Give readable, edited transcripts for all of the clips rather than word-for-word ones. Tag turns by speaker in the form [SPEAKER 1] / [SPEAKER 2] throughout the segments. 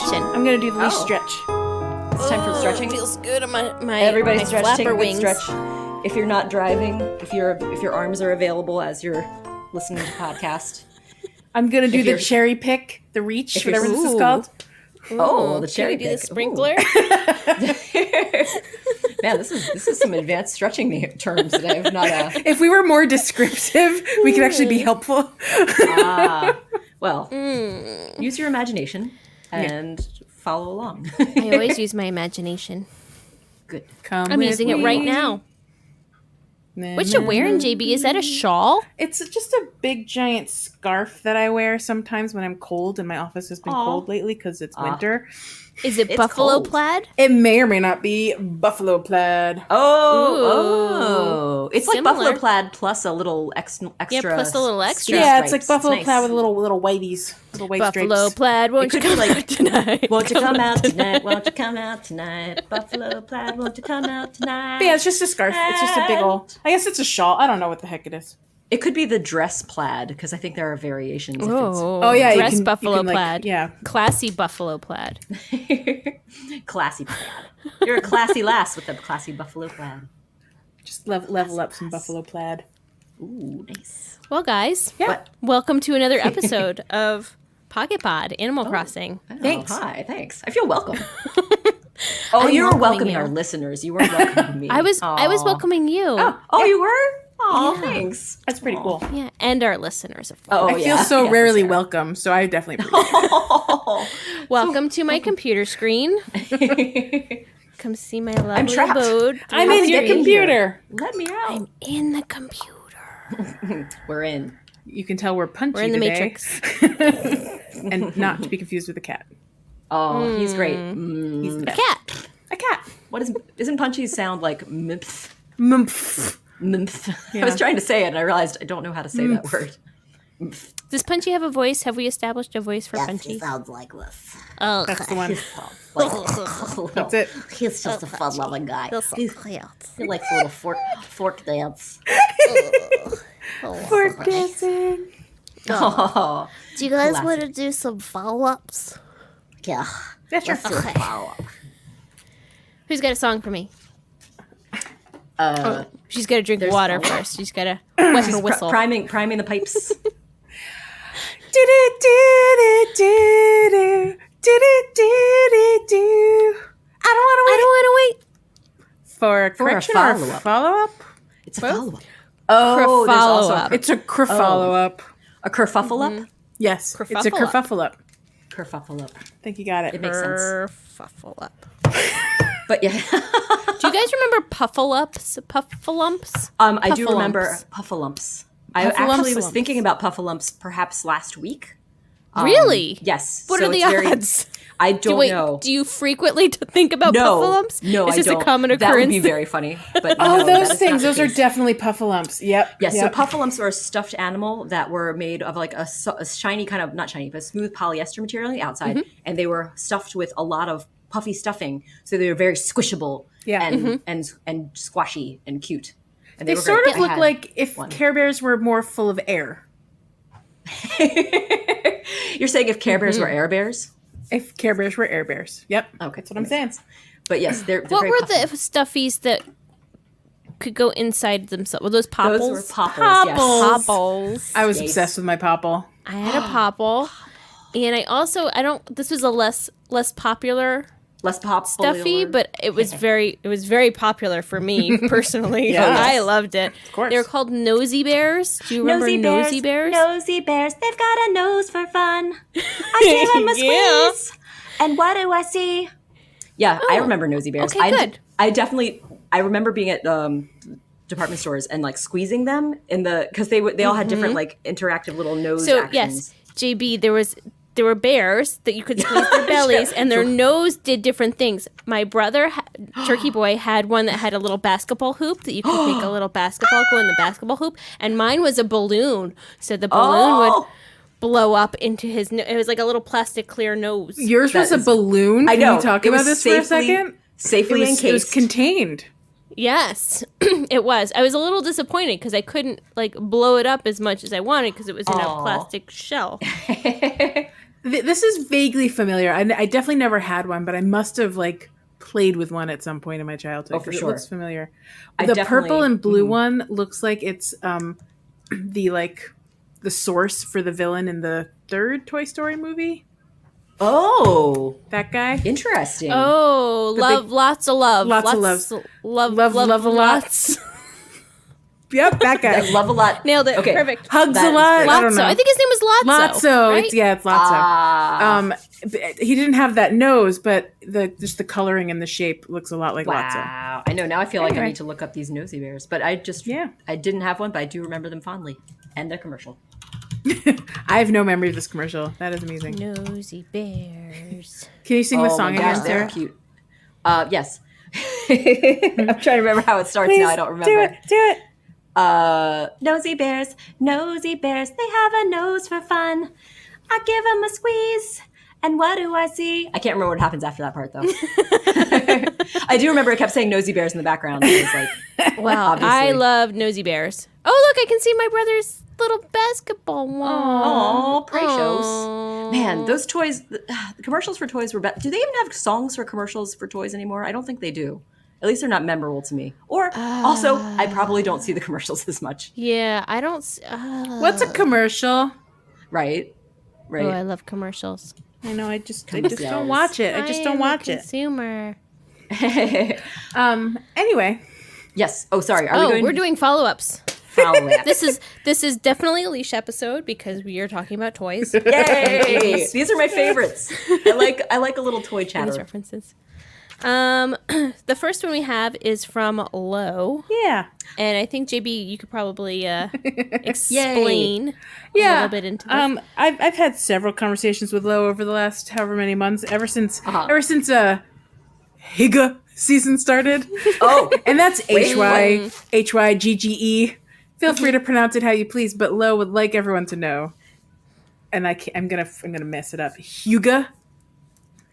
[SPEAKER 1] imagination.
[SPEAKER 2] I'm going to do the least stretch.
[SPEAKER 3] It's time for stretching.
[SPEAKER 1] Feels good on my
[SPEAKER 3] Everybody
[SPEAKER 1] my
[SPEAKER 3] stretch. Take a
[SPEAKER 1] flapper
[SPEAKER 3] good
[SPEAKER 1] wings.
[SPEAKER 3] stretch. If you're not driving, if your arms are available as you're listening to podcast.
[SPEAKER 2] I'm going to do
[SPEAKER 3] If
[SPEAKER 2] the
[SPEAKER 3] you're-
[SPEAKER 2] cherry pick, the reach,
[SPEAKER 3] if you're-
[SPEAKER 2] whatever this is
[SPEAKER 1] Ooh.
[SPEAKER 2] called.
[SPEAKER 3] Oh, the cherry
[SPEAKER 1] Can we do
[SPEAKER 3] pick.
[SPEAKER 1] the sprinkler?
[SPEAKER 3] Man, this is some advanced stretching terms that I've not.
[SPEAKER 2] If we were more descriptive, we could actually be helpful.
[SPEAKER 3] Well, use your imagination and follow along.
[SPEAKER 1] I always use my imagination.
[SPEAKER 3] Good.
[SPEAKER 2] Come
[SPEAKER 1] I'm
[SPEAKER 2] with
[SPEAKER 1] using it right
[SPEAKER 2] me.
[SPEAKER 1] now. What you wearing, JB? Is that a shawl?
[SPEAKER 2] It's just a big giant scarf that I wear sometimes when I'm cold, and my office has been
[SPEAKER 3] Aw.
[SPEAKER 2] cold lately because it's winter.
[SPEAKER 1] Is it
[SPEAKER 3] It's
[SPEAKER 1] buffalo
[SPEAKER 3] cold.
[SPEAKER 1] plaid?
[SPEAKER 2] It may or may not be buffalo plaid.
[SPEAKER 3] Oh, it's like
[SPEAKER 1] Similar.
[SPEAKER 3] buffalo plaid plus a little extra.
[SPEAKER 1] Yeah, plus a little extra.
[SPEAKER 2] Yeah, it's like
[SPEAKER 3] stripes.
[SPEAKER 2] buffalo
[SPEAKER 3] nice.
[SPEAKER 2] plaid with little whiteies, little white
[SPEAKER 1] Buffalo
[SPEAKER 2] stripes.
[SPEAKER 1] plaid, won't you
[SPEAKER 3] could be
[SPEAKER 1] come
[SPEAKER 3] like,
[SPEAKER 1] out tonight?
[SPEAKER 3] Won't you come out tonight? Won't you come out tonight? Buffalo plaid, won't you come out tonight?
[SPEAKER 2] But yeah, it's just a scarf. It's just a big old. I guess it's a shawl. I don't know what the heck it is.
[SPEAKER 3] It could be the dress plaid because I think there are variations.
[SPEAKER 1] Oh,
[SPEAKER 2] yeah,
[SPEAKER 1] dress
[SPEAKER 2] you can,
[SPEAKER 1] buffalo
[SPEAKER 2] like,
[SPEAKER 1] plaid.
[SPEAKER 2] yeah.
[SPEAKER 1] Classy buffalo plaid.
[SPEAKER 3] Classy plaid. You're a classy lass with a classy buffalo plaid.
[SPEAKER 2] Just level up some buffalo plaid.
[SPEAKER 3] Ooh, nice.
[SPEAKER 1] Well, guys,
[SPEAKER 3] What?
[SPEAKER 1] welcome to another episode of Pocket Pod Animal Crossing.
[SPEAKER 3] Oh,
[SPEAKER 2] Thanks.
[SPEAKER 3] hi, thanks. I feel welcome.
[SPEAKER 1] I'm
[SPEAKER 3] you were
[SPEAKER 1] welcoming
[SPEAKER 3] welcoming
[SPEAKER 1] you.
[SPEAKER 3] our listeners. You weren't welcoming me.
[SPEAKER 1] I was welcoming you.
[SPEAKER 3] Oh, you were? Oh, thanks.
[SPEAKER 2] That's pretty cool.
[SPEAKER 1] Yeah, and our listeners, of course.
[SPEAKER 3] Oh,
[SPEAKER 2] I feel
[SPEAKER 3] yeah.
[SPEAKER 2] so
[SPEAKER 3] Yeah,
[SPEAKER 2] rarely
[SPEAKER 3] that's
[SPEAKER 2] welcome, so I definitely appreciate
[SPEAKER 1] Welcome to my computer screen. Come see my lovely
[SPEAKER 3] trapped.
[SPEAKER 1] abode.
[SPEAKER 2] it. I'm
[SPEAKER 3] How
[SPEAKER 2] in
[SPEAKER 3] to
[SPEAKER 2] your
[SPEAKER 3] get in
[SPEAKER 2] computer.
[SPEAKER 3] Let me out.
[SPEAKER 1] I'm in the computer.
[SPEAKER 3] We're in.
[SPEAKER 2] You can tell we're punchy
[SPEAKER 1] We're in the
[SPEAKER 2] today.
[SPEAKER 1] Matrix.
[SPEAKER 2] And not to be confused with a cat.
[SPEAKER 3] Oh, he's great.
[SPEAKER 2] He's the best.
[SPEAKER 1] Cat.
[SPEAKER 2] A cat.
[SPEAKER 3] What isn't Punchy's sound like mimph?
[SPEAKER 2] Mumph.
[SPEAKER 3] Mimph.
[SPEAKER 2] Yeah.
[SPEAKER 3] I was trying to say it and I realized I don't know how to say that word.
[SPEAKER 1] Does Punchy have a voice? Have we established a voice for Punchy?
[SPEAKER 4] Sounds like this.
[SPEAKER 1] Oh,
[SPEAKER 2] That's the one.
[SPEAKER 4] Like,
[SPEAKER 2] That's it.
[SPEAKER 4] he's just a fun-loving guy.
[SPEAKER 1] Feels so
[SPEAKER 4] He likes a little fork dance.
[SPEAKER 2] Fork dancing.
[SPEAKER 3] Oh,
[SPEAKER 4] Do you guys
[SPEAKER 3] Classic.
[SPEAKER 4] want to do some follow-ups? Yeah.
[SPEAKER 2] Yeah, sure.
[SPEAKER 4] Let's do a follow-up.
[SPEAKER 1] Who's got a song for me? She's got to drink water first. She's got to wet her whistle.
[SPEAKER 3] priming the pipes.
[SPEAKER 2] I don't want to wait. For a
[SPEAKER 3] For a
[SPEAKER 2] correction or a
[SPEAKER 3] follow-up.
[SPEAKER 2] follow-up?
[SPEAKER 3] It's a follow-up. Oh, there's also
[SPEAKER 1] Follow-up.
[SPEAKER 2] It's a follow-up.
[SPEAKER 3] a kerfuffle up.
[SPEAKER 2] Yes, it's a
[SPEAKER 1] Kerfuffle-up.
[SPEAKER 2] kerfuffle up.
[SPEAKER 3] Kerfuffle up.
[SPEAKER 2] I think you got it.
[SPEAKER 3] It makes sense.
[SPEAKER 1] Kerfuffle up.
[SPEAKER 3] But yeah.
[SPEAKER 1] Do you guys remember Puffalumps? Puffalumps?
[SPEAKER 3] I do remember
[SPEAKER 1] Puffalumps.
[SPEAKER 3] Puffalumps. I actually was
[SPEAKER 2] Puffalumps.
[SPEAKER 3] thinking about Puffalumps perhaps last week.
[SPEAKER 1] Really?
[SPEAKER 3] Yes.
[SPEAKER 1] What
[SPEAKER 3] so
[SPEAKER 1] are the
[SPEAKER 3] it's very-
[SPEAKER 1] odds?
[SPEAKER 3] I don't know.
[SPEAKER 1] Do you frequently think about
[SPEAKER 3] No,
[SPEAKER 1] Puffalumps?
[SPEAKER 3] no,
[SPEAKER 1] Is
[SPEAKER 3] I
[SPEAKER 1] this
[SPEAKER 3] don't.
[SPEAKER 1] a common occurrence?
[SPEAKER 3] That would be very funny. But
[SPEAKER 2] Oh,
[SPEAKER 3] no, that
[SPEAKER 2] those
[SPEAKER 3] is
[SPEAKER 2] things.
[SPEAKER 3] not
[SPEAKER 2] Those
[SPEAKER 3] the
[SPEAKER 2] are
[SPEAKER 3] case.
[SPEAKER 2] definitely puffalumps. Yep.
[SPEAKER 3] Yes,
[SPEAKER 2] Yep.
[SPEAKER 3] so puffalumps are a stuffed animal that were made of like a shiny kind of, not shiny, but smooth polyester material on the outside.
[SPEAKER 1] Mm-hmm.
[SPEAKER 3] And they were stuffed with a lot of puffy stuffing. So they were very squishable
[SPEAKER 2] Yeah.
[SPEAKER 3] and,
[SPEAKER 1] Mm-hmm.
[SPEAKER 3] and squashy and cute. And
[SPEAKER 2] They
[SPEAKER 3] were
[SPEAKER 2] sort
[SPEAKER 3] great.
[SPEAKER 2] of
[SPEAKER 3] I
[SPEAKER 2] look
[SPEAKER 3] had
[SPEAKER 2] like if
[SPEAKER 3] one.
[SPEAKER 2] Care Bears were more full of air.
[SPEAKER 3] You're saying if Care Bears were Air Bears?
[SPEAKER 2] If Care Bears were Air Bears. Yep.
[SPEAKER 3] Okay.
[SPEAKER 2] That's what I'm saying.
[SPEAKER 3] But yes, they're
[SPEAKER 1] What
[SPEAKER 3] very
[SPEAKER 1] were
[SPEAKER 3] puffy.
[SPEAKER 1] the stuffies that could go inside themselves? Were those popples?
[SPEAKER 3] Those were popples, yes.
[SPEAKER 1] Popples.
[SPEAKER 2] I was
[SPEAKER 3] Yes.
[SPEAKER 2] obsessed with my popple.
[SPEAKER 1] I had a popple. And I don't, this was a less popular
[SPEAKER 3] Less pop
[SPEAKER 1] stuffy, but it was very popular for me personally.
[SPEAKER 2] Yes.
[SPEAKER 1] I loved it. Of
[SPEAKER 2] course.
[SPEAKER 1] They were called Nosy Bears. Do you remember Nosy Bears?
[SPEAKER 3] Nosy bears, they've got a nose for fun. I gave them a
[SPEAKER 1] Yeah.
[SPEAKER 3] squeeze. And what do I see? Yeah, I remember nosy bears.
[SPEAKER 1] okay, good.
[SPEAKER 3] I remember being at department stores and like squeezing them in the, because they all had different like interactive little nose
[SPEAKER 1] So
[SPEAKER 3] actions.
[SPEAKER 1] yes, JB, there were bears that you could squeeze their bellies, and their nose did different things. My brother, Turkey Boy, had one that had a little basketball hoop that you could make a little basketball go in the basketball hoop, and mine was a balloon. So the balloon would blow up into his. It was like a little plastic clear nose.
[SPEAKER 2] Yours was
[SPEAKER 3] That
[SPEAKER 2] a
[SPEAKER 3] is-
[SPEAKER 2] balloon.
[SPEAKER 3] I
[SPEAKER 2] Can
[SPEAKER 3] know.
[SPEAKER 2] we talk
[SPEAKER 3] It
[SPEAKER 2] about
[SPEAKER 3] was
[SPEAKER 2] this for a
[SPEAKER 3] safely-
[SPEAKER 2] second?
[SPEAKER 3] Safely
[SPEAKER 2] It was
[SPEAKER 3] encased.
[SPEAKER 2] contained.
[SPEAKER 1] Yes, it was. I was a little disappointed because I couldn't like blow it up as much as I wanted because it was in a plastic shell.
[SPEAKER 2] This is vaguely familiar. I definitely never had one, but I must have like played with one at some point in my childhood.
[SPEAKER 3] Oh, for
[SPEAKER 2] 'cause
[SPEAKER 3] sure.
[SPEAKER 2] It looks familiar.
[SPEAKER 3] I
[SPEAKER 2] The
[SPEAKER 3] definitely-
[SPEAKER 2] purple and blue one looks like it's the source for the villain in the third Toy Story movie.
[SPEAKER 3] Oh,
[SPEAKER 2] That guy.
[SPEAKER 3] interesting.
[SPEAKER 1] Oh,
[SPEAKER 2] The
[SPEAKER 1] love,
[SPEAKER 2] big-
[SPEAKER 1] lots of love.
[SPEAKER 2] lots of
[SPEAKER 1] Love,
[SPEAKER 2] Love a lot.
[SPEAKER 1] lots.
[SPEAKER 2] Yep, that guy.
[SPEAKER 3] I love a lot.
[SPEAKER 1] Nailed it.
[SPEAKER 3] Okay.
[SPEAKER 1] Perfect.
[SPEAKER 2] Hugs
[SPEAKER 3] That
[SPEAKER 2] a
[SPEAKER 3] is
[SPEAKER 2] lot.
[SPEAKER 3] great.
[SPEAKER 2] I don't
[SPEAKER 1] Lotso.
[SPEAKER 2] know.
[SPEAKER 1] I think his name was Lotso.
[SPEAKER 2] Lotso.
[SPEAKER 1] Right?
[SPEAKER 2] It's Lotso.
[SPEAKER 3] Ah,
[SPEAKER 2] He didn't have that nose, but just the coloring and the shape looks a lot like Lotso.
[SPEAKER 3] wow. I know. Now I feel like I
[SPEAKER 2] Anyway.
[SPEAKER 3] need to look up these nosy bears, but I didn't have one, but I do remember them fondly and their commercial.
[SPEAKER 2] I have no memory of this commercial. That is amazing.
[SPEAKER 1] Nosy bears.
[SPEAKER 2] Can you sing the
[SPEAKER 3] Oh
[SPEAKER 2] song
[SPEAKER 3] my gosh,
[SPEAKER 2] again,
[SPEAKER 3] they're
[SPEAKER 2] Sarah?
[SPEAKER 3] cute. Yes. I'm trying to remember how it starts now. I don't remember.
[SPEAKER 2] Do it.
[SPEAKER 3] Nosy bears, they have a nose for fun. I give them a squeeze, and what do I see? I can't remember what happens after that part, though. I do remember it kept saying nosy bears in the background. It was like,
[SPEAKER 1] Wow,
[SPEAKER 3] obviously.
[SPEAKER 1] I love nosy bears. Oh, look, I can see my brother's little basketball wall.
[SPEAKER 3] oh, precious. Man, those toys, the commercials for toys were better. Do they even have songs for commercials for toys anymore? I don't think they do. At least they're not memorable to me. Or also, I probably don't see the commercials as much.
[SPEAKER 1] Yeah, I don't.
[SPEAKER 2] What's a commercial?
[SPEAKER 3] Right? Right.
[SPEAKER 1] Oh, I love commercials.
[SPEAKER 2] I know. I just
[SPEAKER 3] Commercials.
[SPEAKER 2] don't watch it. I just don't
[SPEAKER 1] am
[SPEAKER 2] watch
[SPEAKER 1] a
[SPEAKER 2] it.
[SPEAKER 1] Consumer.
[SPEAKER 2] Anyway,
[SPEAKER 3] Yes. Oh, sorry. Are we
[SPEAKER 1] Oh,
[SPEAKER 3] going
[SPEAKER 1] we're doing follow-ups.
[SPEAKER 3] follow up?
[SPEAKER 1] This is definitely a leash episode because we are talking about toys.
[SPEAKER 3] Yay! These are my favorites. I like a little toy
[SPEAKER 1] These
[SPEAKER 3] chatter.
[SPEAKER 1] references. The first one we have is from Lo,
[SPEAKER 2] yeah.
[SPEAKER 1] and I think JB, you could probably explain a
[SPEAKER 2] Yeah.
[SPEAKER 1] little bit into this.
[SPEAKER 2] I've had several conversations with Lo over the last however many months, ever since
[SPEAKER 3] Uh-huh.
[SPEAKER 2] Higa season started.
[SPEAKER 3] Oh,
[SPEAKER 2] And that's
[SPEAKER 3] Wait,
[SPEAKER 2] HYGGE. Feel free to pronounce it how you please, but Lo would like everyone to know. And I'm gonna mess it up. Hugo.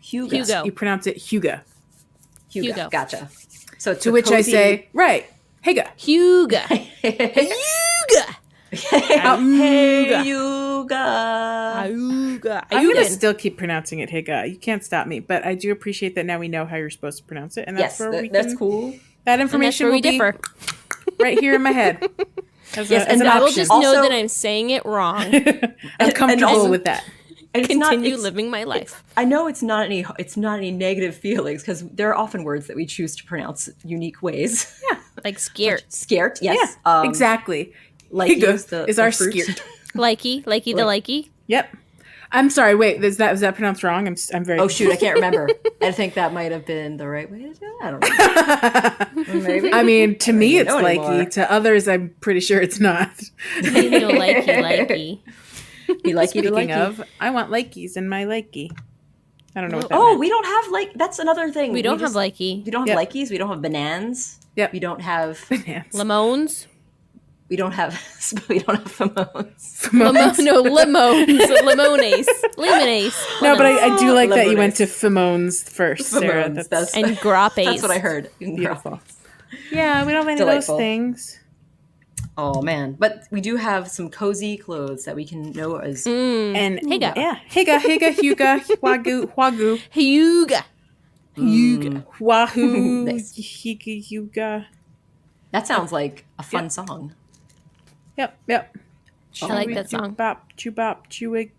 [SPEAKER 1] Hugo.
[SPEAKER 2] You pronounce it Hugo.
[SPEAKER 1] Hugo.
[SPEAKER 3] Gotcha. So it's
[SPEAKER 2] To
[SPEAKER 3] a
[SPEAKER 2] which I
[SPEAKER 3] cozy-
[SPEAKER 2] say, right, Higa.
[SPEAKER 1] Hugo. Hugo.
[SPEAKER 3] Huga.
[SPEAKER 1] Hugo.
[SPEAKER 2] I'm gonna still keep pronouncing it Higa. You can't stop me, but I do appreciate that now we know how you're supposed to pronounce it, and that's
[SPEAKER 3] Yes,
[SPEAKER 2] where we
[SPEAKER 3] that's
[SPEAKER 2] can,
[SPEAKER 3] cool.
[SPEAKER 2] That
[SPEAKER 1] And that's
[SPEAKER 2] information
[SPEAKER 1] where we
[SPEAKER 2] will be
[SPEAKER 1] differ.
[SPEAKER 2] right here in my head. As
[SPEAKER 3] Yes,
[SPEAKER 2] as
[SPEAKER 3] and
[SPEAKER 2] an
[SPEAKER 1] I will
[SPEAKER 2] option.
[SPEAKER 1] just
[SPEAKER 3] Also-
[SPEAKER 1] know that I'm saying it wrong.
[SPEAKER 2] I'm comfortable
[SPEAKER 3] also-
[SPEAKER 2] with that.
[SPEAKER 3] And it's not-
[SPEAKER 1] Continue
[SPEAKER 3] it's-
[SPEAKER 1] living my life.
[SPEAKER 3] I know it's not any negative feelings because there are often words that we choose to pronounce unique ways.
[SPEAKER 1] Like scared.
[SPEAKER 3] Scared, yes.
[SPEAKER 2] Yeah, exactly.
[SPEAKER 3] Like
[SPEAKER 2] Higa
[SPEAKER 3] use the
[SPEAKER 2] is
[SPEAKER 3] the
[SPEAKER 2] our
[SPEAKER 3] fruit.
[SPEAKER 2] skirt.
[SPEAKER 1] Likey the likey.
[SPEAKER 2] Yep. I'm sorry. Wait, was that pronounced wrong? I'm very.
[SPEAKER 3] Oh shoot, I can't remember. I think that might have been the right way to do it. I don't know. Maybe.
[SPEAKER 2] I mean, to me,
[SPEAKER 3] don't
[SPEAKER 2] it's
[SPEAKER 3] know anymore.
[SPEAKER 2] likey. To others, I'm pretty sure it's not.
[SPEAKER 1] No likey.
[SPEAKER 3] He like you to
[SPEAKER 2] Speaking
[SPEAKER 3] like you.
[SPEAKER 2] of, I want likeys in my likey. I don't know what that
[SPEAKER 3] Oh,
[SPEAKER 2] meant.
[SPEAKER 3] we don't have that's another thing.
[SPEAKER 1] We don't have
[SPEAKER 3] We
[SPEAKER 1] likey.
[SPEAKER 3] don't have
[SPEAKER 2] Yep.
[SPEAKER 3] likies. We don't have bananas.
[SPEAKER 2] Yep.
[SPEAKER 3] We don't have.
[SPEAKER 2] Bananas.
[SPEAKER 1] Lemons.
[SPEAKER 3] We don't have. We don't have phones.
[SPEAKER 1] Lemons. No, lemons. Lemonades. Lemonades.
[SPEAKER 2] No, but I do like that you
[SPEAKER 3] Lemonades.
[SPEAKER 2] went to Fimones first, Sarah.
[SPEAKER 3] Fimones,
[SPEAKER 2] That's
[SPEAKER 1] And grappes.
[SPEAKER 3] That's what I heard.
[SPEAKER 2] beautiful. Yeah, we don't have any
[SPEAKER 3] Delightful.
[SPEAKER 2] of those things.
[SPEAKER 3] Oh man, but we do have some cozy clothes that we can know as.
[SPEAKER 2] And
[SPEAKER 1] Higa.
[SPEAKER 2] yeah, Higa, Huga, Wagyu,
[SPEAKER 1] Hugo.
[SPEAKER 2] Wahoo,
[SPEAKER 3] Nice.
[SPEAKER 2] Higa, Huga.
[SPEAKER 3] That sounds like a fun
[SPEAKER 2] Yep.
[SPEAKER 3] song.
[SPEAKER 2] Yep.
[SPEAKER 1] I like that song.
[SPEAKER 2] Bop, chewig,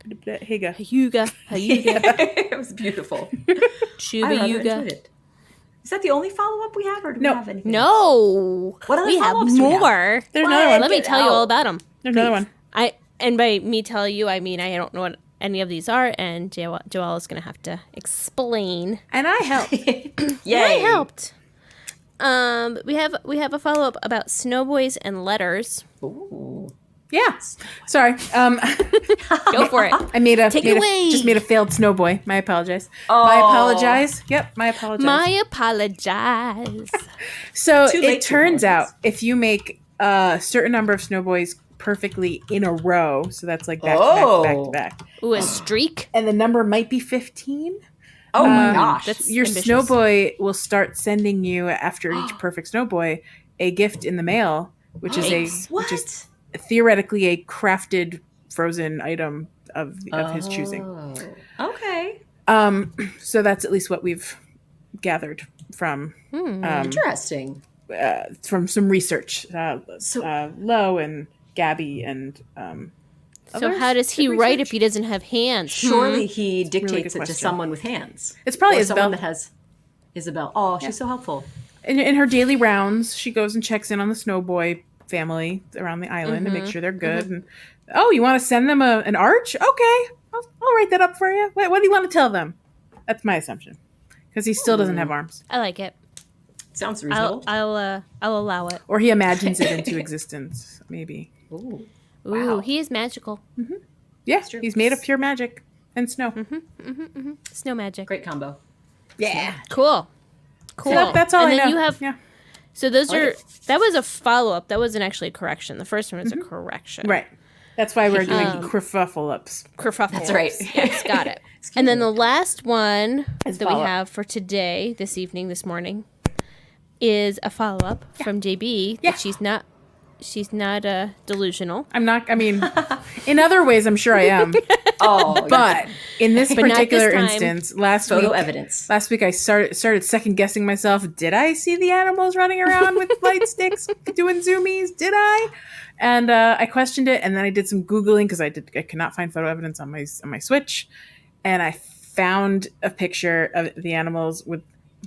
[SPEAKER 2] Higa.
[SPEAKER 1] Hugo. Hugo.
[SPEAKER 3] It was beautiful. I rather
[SPEAKER 1] Chuba
[SPEAKER 3] enjoyed
[SPEAKER 1] Yuga.
[SPEAKER 3] it. Is that the only follow up we have, or do
[SPEAKER 2] No.
[SPEAKER 3] we have anything?
[SPEAKER 1] No.
[SPEAKER 3] What other
[SPEAKER 1] we have
[SPEAKER 3] follow-ups do we have?
[SPEAKER 1] more.
[SPEAKER 2] There's another one.
[SPEAKER 1] Let me
[SPEAKER 3] Get
[SPEAKER 1] tell you
[SPEAKER 3] out.
[SPEAKER 1] all about them.
[SPEAKER 2] There's another one.
[SPEAKER 1] And by me tell you, I mean I don't know what any of these are, and Joelle is going to have to explain.
[SPEAKER 2] And I helped.
[SPEAKER 3] Yay!
[SPEAKER 1] I helped. We have a follow up about snowboys and letters.
[SPEAKER 3] Ooh.
[SPEAKER 2] Yeah. Sorry.
[SPEAKER 1] Go for it.
[SPEAKER 2] I made a
[SPEAKER 1] Take it away.
[SPEAKER 2] just made a failed snowboy. My apologize.
[SPEAKER 3] Oh.
[SPEAKER 2] My apologize. Yep. My apologize.
[SPEAKER 1] My apologize.
[SPEAKER 2] So
[SPEAKER 3] Too late
[SPEAKER 2] it
[SPEAKER 3] to
[SPEAKER 2] turns out
[SPEAKER 3] apologize.
[SPEAKER 2] if you make a certain number of snowboys perfectly in a row, so that's like back to back to back to back,
[SPEAKER 1] Ooh, a streak.
[SPEAKER 2] and the number might be 15.
[SPEAKER 3] Oh my gosh!
[SPEAKER 1] that's-
[SPEAKER 2] Your
[SPEAKER 1] ambitious.
[SPEAKER 2] snowboy will start sending you after each perfect snowboy a gift in the mail, which is
[SPEAKER 1] Thanks.
[SPEAKER 3] what?
[SPEAKER 2] which is theoretically a crafted frozen item of his choosing.
[SPEAKER 3] Okay.
[SPEAKER 2] So that's at least what we've gathered from
[SPEAKER 3] Interesting.
[SPEAKER 2] from some research. Lo and Gabby and
[SPEAKER 1] So
[SPEAKER 2] others
[SPEAKER 1] how does he
[SPEAKER 2] did
[SPEAKER 1] write
[SPEAKER 2] research?
[SPEAKER 1] if he doesn't have hands?
[SPEAKER 3] Surely he
[SPEAKER 2] good
[SPEAKER 3] dictates it to
[SPEAKER 2] question.
[SPEAKER 3] someone with hands.
[SPEAKER 2] It's probably
[SPEAKER 3] or
[SPEAKER 2] Isabel.
[SPEAKER 3] someone that has Isabel. Oh, she's so helpful.
[SPEAKER 2] In her daily rounds, she goes and checks in on the Snowboy family around the island to make sure they're good. And you want to send them an arch? Okay, I'll write that up for you. What do you want to tell them? That's my assumption, because he still doesn't have arms,
[SPEAKER 1] I like it.
[SPEAKER 3] Sounds reasonable.
[SPEAKER 1] I'll allow it.
[SPEAKER 2] or he imagines it into existence. Maybe.
[SPEAKER 3] Ooh.
[SPEAKER 1] Ooh, he is magical.
[SPEAKER 2] Yeah, he's made of pure magic and snow.
[SPEAKER 1] Snow magic.
[SPEAKER 3] Great combo.
[SPEAKER 2] Yeah,
[SPEAKER 1] Cool. Cool.
[SPEAKER 2] so that's all
[SPEAKER 1] and
[SPEAKER 2] I
[SPEAKER 1] then
[SPEAKER 2] know.
[SPEAKER 1] you have
[SPEAKER 2] yeah,
[SPEAKER 1] so those are that was a follow-up. That wasn't actually a correction. The first one was a correction.
[SPEAKER 2] right. That's why we're doing Corrfuffle ups.
[SPEAKER 1] Kerfuffle.
[SPEAKER 3] That's right.
[SPEAKER 1] Yes, got it. And then the last one that we
[SPEAKER 2] follow-up.
[SPEAKER 1] have for today, this evening, this morning, is a follow-up from JB.
[SPEAKER 2] Yeah.
[SPEAKER 1] That she's not delusional.
[SPEAKER 2] I'm not. I mean, in other ways, I'm sure I am.
[SPEAKER 3] Oh,
[SPEAKER 2] But in this
[SPEAKER 1] But not
[SPEAKER 2] particular
[SPEAKER 1] this time.
[SPEAKER 2] instance, last
[SPEAKER 3] photo
[SPEAKER 2] week,
[SPEAKER 3] evidence.
[SPEAKER 2] I started second guessing myself. Did I see the animals running around with light sticks doing zoomies? Did I? And I questioned it, and then I did some Googling because I could not find photo evidence on my Switch, and I found a picture of the animals with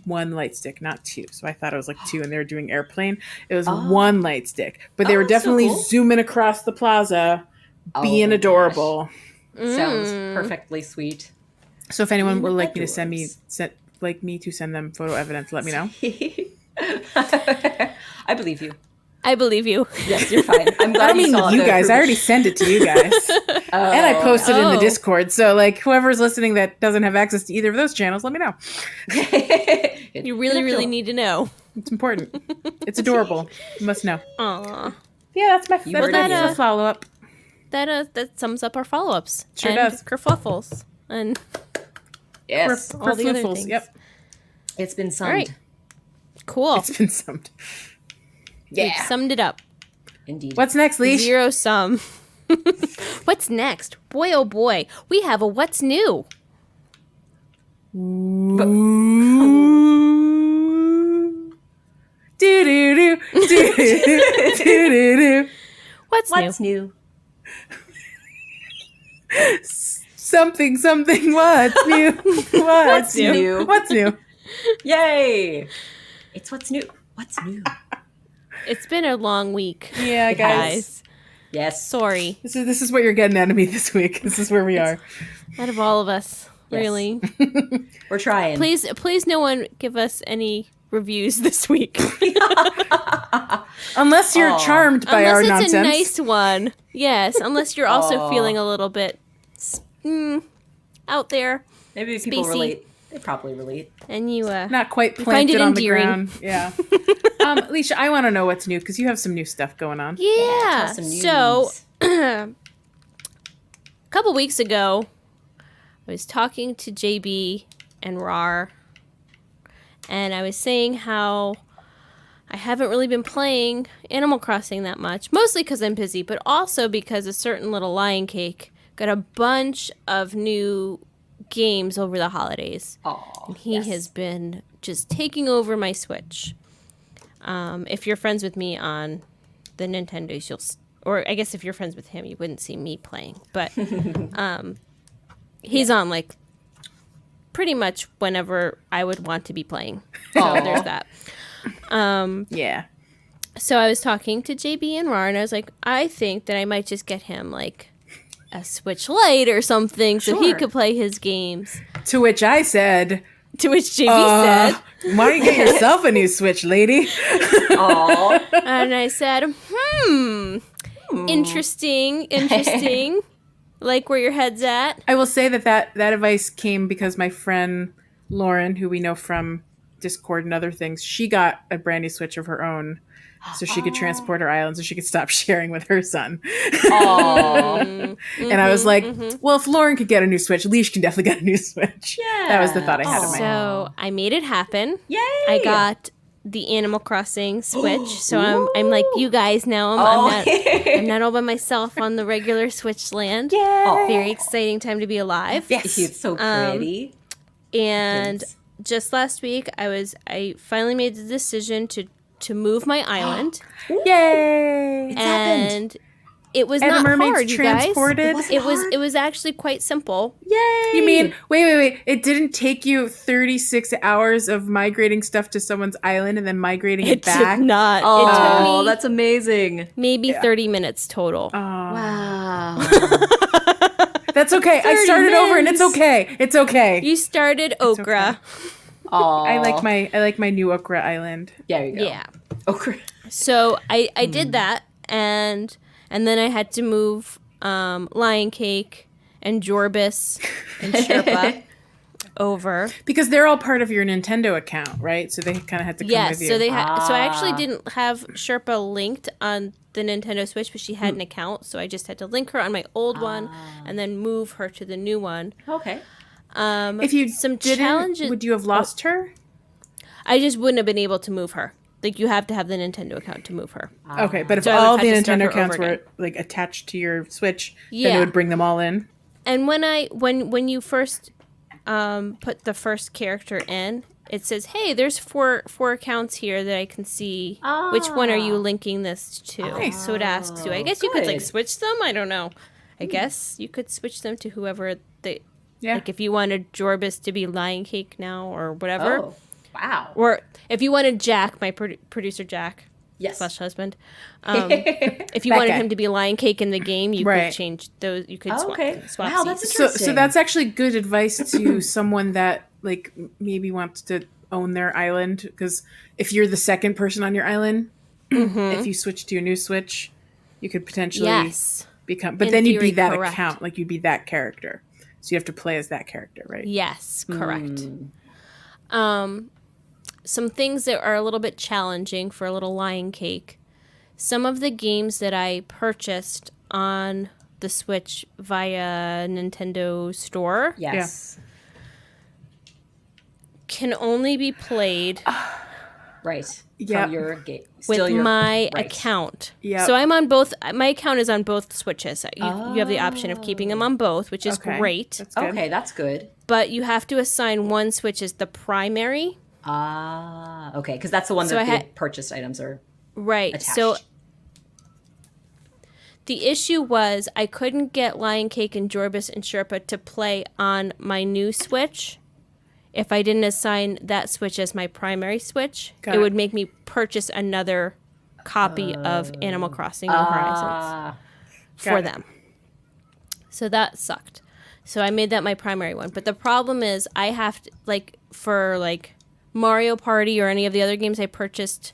[SPEAKER 2] one light stick, not two. So I thought it was like two, and they were doing airplane. It was one light stick, but they were
[SPEAKER 3] so
[SPEAKER 2] definitely
[SPEAKER 3] cool.
[SPEAKER 2] zooming across the plaza, being
[SPEAKER 3] my
[SPEAKER 2] adorable.
[SPEAKER 3] Sounds perfectly sweet.
[SPEAKER 2] So if anyone would like me to send them photo evidence, let me know.
[SPEAKER 3] I believe you.
[SPEAKER 1] I believe you.
[SPEAKER 3] Yes, you're fine. I'm glad
[SPEAKER 2] I don't mean
[SPEAKER 3] saw
[SPEAKER 2] you
[SPEAKER 3] the
[SPEAKER 2] guys. I already
[SPEAKER 3] proof.
[SPEAKER 2] sent it to you guys, and I posted it in the
[SPEAKER 1] Oh.
[SPEAKER 2] Discord. So like whoever's listening that doesn't have access to either of those channels, let me know.
[SPEAKER 1] You really need to know.
[SPEAKER 2] It's important. It's adorable. You must know.
[SPEAKER 1] Aw.
[SPEAKER 2] Yeah, that's
[SPEAKER 3] heard it here.
[SPEAKER 2] a follow up.
[SPEAKER 1] That sums up our follow-ups.
[SPEAKER 2] Sure
[SPEAKER 1] and
[SPEAKER 2] does.
[SPEAKER 1] Kerfuffles. And
[SPEAKER 3] Yes.
[SPEAKER 1] all the other
[SPEAKER 2] Kerfuffles.
[SPEAKER 1] things.
[SPEAKER 2] Yep,
[SPEAKER 3] It's been summed.
[SPEAKER 1] All right. Cool.
[SPEAKER 2] it's been summed.
[SPEAKER 1] We've summed it up.
[SPEAKER 3] Indeed.
[SPEAKER 2] What's next, Leash?
[SPEAKER 1] Zero sum. What's next? Boy, oh boy. We have a what's new.
[SPEAKER 2] Do do do do do do do.
[SPEAKER 1] What's
[SPEAKER 3] What's
[SPEAKER 1] new?
[SPEAKER 3] new?
[SPEAKER 2] Something. What's new? What's
[SPEAKER 3] new?
[SPEAKER 2] What's new?
[SPEAKER 3] Yay! It's what's new. What's new?
[SPEAKER 1] It's been a long week.
[SPEAKER 2] Yeah,
[SPEAKER 3] It
[SPEAKER 2] guys.
[SPEAKER 3] has. Yes.
[SPEAKER 1] Sorry.
[SPEAKER 2] This is what you're getting out of me this week. This is where we are.
[SPEAKER 1] Out of all of us.
[SPEAKER 3] Yes.
[SPEAKER 1] Really.
[SPEAKER 3] We're trying.
[SPEAKER 1] Please no one give us any reviews this week.
[SPEAKER 2] Unless you're charmed by our
[SPEAKER 1] Unless it's
[SPEAKER 2] nonsense.
[SPEAKER 1] a nice one. Yes, unless you're also
[SPEAKER 3] Aw.
[SPEAKER 1] feeling a little bit out there
[SPEAKER 3] Maybe people
[SPEAKER 1] Spacey.
[SPEAKER 3] relate. They probably relate.
[SPEAKER 1] and you
[SPEAKER 2] Not quite
[SPEAKER 1] find
[SPEAKER 2] planted
[SPEAKER 1] it
[SPEAKER 2] on the
[SPEAKER 1] endearing.
[SPEAKER 2] ground. Yeah. Alicia, I want to know what's new because you have some new stuff going on.
[SPEAKER 1] Yeah.
[SPEAKER 3] Some
[SPEAKER 1] So
[SPEAKER 3] news.
[SPEAKER 1] a couple weeks ago, I was talking to JB and RAR, and I was saying how I haven't really been playing Animal Crossing that much, mostly because I'm busy, but also because a certain little lion cake got a bunch of new games over the holidays.
[SPEAKER 3] Aw,
[SPEAKER 1] He
[SPEAKER 3] yes.
[SPEAKER 1] has been just taking over my Switch. If you're friends with me on the Nintendos, or I guess if you're friends with him, you wouldn't see me playing. But he's on like pretty much whenever I would want to be playing. So
[SPEAKER 3] Aw.
[SPEAKER 1] there's that.
[SPEAKER 2] Yeah.
[SPEAKER 1] So I was talking to JB and Rar, and I was like, I think that I might just get him like a Switch Lite or something so he
[SPEAKER 3] Sure.
[SPEAKER 1] could play his games.
[SPEAKER 2] To which I said,
[SPEAKER 1] To which JB said,
[SPEAKER 2] why don't you get yourself a new Switch, lady?
[SPEAKER 3] Aw.
[SPEAKER 1] and I said, interesting. Like where your head's at.
[SPEAKER 2] I will say that advice came because my friend Lauren, who we know from Discord and other things, she got a brand new Switch of her own so she could transport her island so she could stop sharing with her son.
[SPEAKER 3] Aw.
[SPEAKER 2] And I was like, well, if Lauren could get a new Switch, Leash can definitely get a new Switch.
[SPEAKER 3] Yeah.
[SPEAKER 2] That was the thought I had in my head.
[SPEAKER 1] So I made it happen.
[SPEAKER 3] Yay!
[SPEAKER 1] I got the Animal Crossing Switch. So I'm like you guys now. I'm not all by myself on the regular Switch land.
[SPEAKER 3] Yeah.
[SPEAKER 1] Very exciting time to be alive.
[SPEAKER 3] Yes. It's so pretty.
[SPEAKER 1] And
[SPEAKER 3] Yes.
[SPEAKER 1] just last week, I finally made the decision to move my island,
[SPEAKER 2] Yay!
[SPEAKER 1] and it was
[SPEAKER 2] And
[SPEAKER 1] not
[SPEAKER 2] the mermaid's
[SPEAKER 1] hard, you guys.
[SPEAKER 2] transported?
[SPEAKER 1] It was actually quite simple.
[SPEAKER 3] Yay!
[SPEAKER 2] You mean, wait. It didn't take you 36 hours of migrating stuff to someone's island and then migrating it back?
[SPEAKER 1] did not. It
[SPEAKER 3] Oh,
[SPEAKER 1] took me
[SPEAKER 3] that's amazing.
[SPEAKER 1] maybe 30 minutes total.
[SPEAKER 3] Wow.
[SPEAKER 2] That's okay. I started over and it's okay. It's okay.
[SPEAKER 1] You started Okra.
[SPEAKER 3] Oh,
[SPEAKER 2] I like my new Okra island.
[SPEAKER 3] There you go.
[SPEAKER 1] Yeah.
[SPEAKER 3] Okay.
[SPEAKER 1] So I did that, and then I had to move Lion Cake and Jorbis and Sherpa over.
[SPEAKER 2] Because they're all part of your Nintendo account, right? So they kind of had to come
[SPEAKER 1] Yes,
[SPEAKER 2] with you.
[SPEAKER 1] so they so I actually didn't have Sherpa linked on the Nintendo Switch, but she had an account, so I just had to link her on my old one and then move her to the new one.
[SPEAKER 3] Okay.
[SPEAKER 2] If you
[SPEAKER 1] Some
[SPEAKER 2] didn't,
[SPEAKER 1] challenges.
[SPEAKER 2] would you have lost her?
[SPEAKER 1] I just wouldn't have been able to move her. Like, you have to have the Nintendo account to move her.
[SPEAKER 2] Okay, but if
[SPEAKER 1] So I would
[SPEAKER 2] all
[SPEAKER 1] have
[SPEAKER 2] the
[SPEAKER 1] to start
[SPEAKER 2] Nintendo
[SPEAKER 1] her
[SPEAKER 2] accounts
[SPEAKER 1] over
[SPEAKER 2] were
[SPEAKER 1] again.
[SPEAKER 2] like attached to your Switch, then
[SPEAKER 1] Yeah.
[SPEAKER 2] it would bring them all in.
[SPEAKER 1] And when you first put the first character in, it says, "Hey, there's four accounts here that I can see. Which one are you linking this to?"
[SPEAKER 2] Nice.
[SPEAKER 1] So it asks you. I guess you could like
[SPEAKER 3] Good.
[SPEAKER 1] switch them. I don't know. I guess you could switch them to whoever they.
[SPEAKER 2] Yeah.
[SPEAKER 1] Like if you wanted Jorbis to be Lion Cake now or whatever,
[SPEAKER 3] Oh, wow.
[SPEAKER 1] or if you wanted Jack, my producer Jack
[SPEAKER 3] Yes.
[SPEAKER 1] slash husband, if you
[SPEAKER 2] That
[SPEAKER 1] wanted
[SPEAKER 2] guy.
[SPEAKER 1] him to be Lion Cake in the game, you
[SPEAKER 2] Right.
[SPEAKER 1] could change those. You could
[SPEAKER 3] Oh, okay.
[SPEAKER 1] swap
[SPEAKER 3] Wow,
[SPEAKER 1] seats.
[SPEAKER 3] that's
[SPEAKER 2] So
[SPEAKER 3] interesting.
[SPEAKER 2] that's actually good advice to someone that like maybe wants to own their island, because if you're the second person on your island, if you switch to a new Switch, you could potentially
[SPEAKER 1] Yes.
[SPEAKER 2] become. But
[SPEAKER 1] In
[SPEAKER 2] then you'd be
[SPEAKER 1] theory,
[SPEAKER 2] that
[SPEAKER 1] correct.
[SPEAKER 2] account, like you'd be that character. So you have to play as that character, right?
[SPEAKER 1] Yes, correct. Some things that are a little bit challenging for a little Lion Cake. Some of the games that I purchased on the Switch via Nintendo Store
[SPEAKER 3] Yes.
[SPEAKER 1] can only be played
[SPEAKER 3] Right.
[SPEAKER 2] Yeah.
[SPEAKER 3] From your game.
[SPEAKER 1] with my
[SPEAKER 2] right.
[SPEAKER 1] account.
[SPEAKER 2] Yep.
[SPEAKER 1] So I'm on both. My account is on both Switches. You have the option of keeping them on both, which is
[SPEAKER 2] Okay.
[SPEAKER 1] great.
[SPEAKER 2] That's good.
[SPEAKER 3] Okay, that's good.
[SPEAKER 1] But you have to assign one Switch as the primary.
[SPEAKER 3] Okay, because that's the one
[SPEAKER 1] So
[SPEAKER 3] that
[SPEAKER 1] I
[SPEAKER 3] the
[SPEAKER 1] had-
[SPEAKER 3] purchased items are
[SPEAKER 1] Right.
[SPEAKER 3] attached.
[SPEAKER 1] So the issue was I couldn't get Lion Cake and Jorbis and Sherpa to play on my new Switch. If I didn't assign that Switch as my primary Switch,
[SPEAKER 2] Got
[SPEAKER 1] it
[SPEAKER 2] it.
[SPEAKER 1] would make me purchase another copy of Animal Crossing New Horizons for
[SPEAKER 2] Got it.
[SPEAKER 1] them. So that sucked. So I made that my primary one. But the problem is I have to, for Mario Party or any of the other games I purchased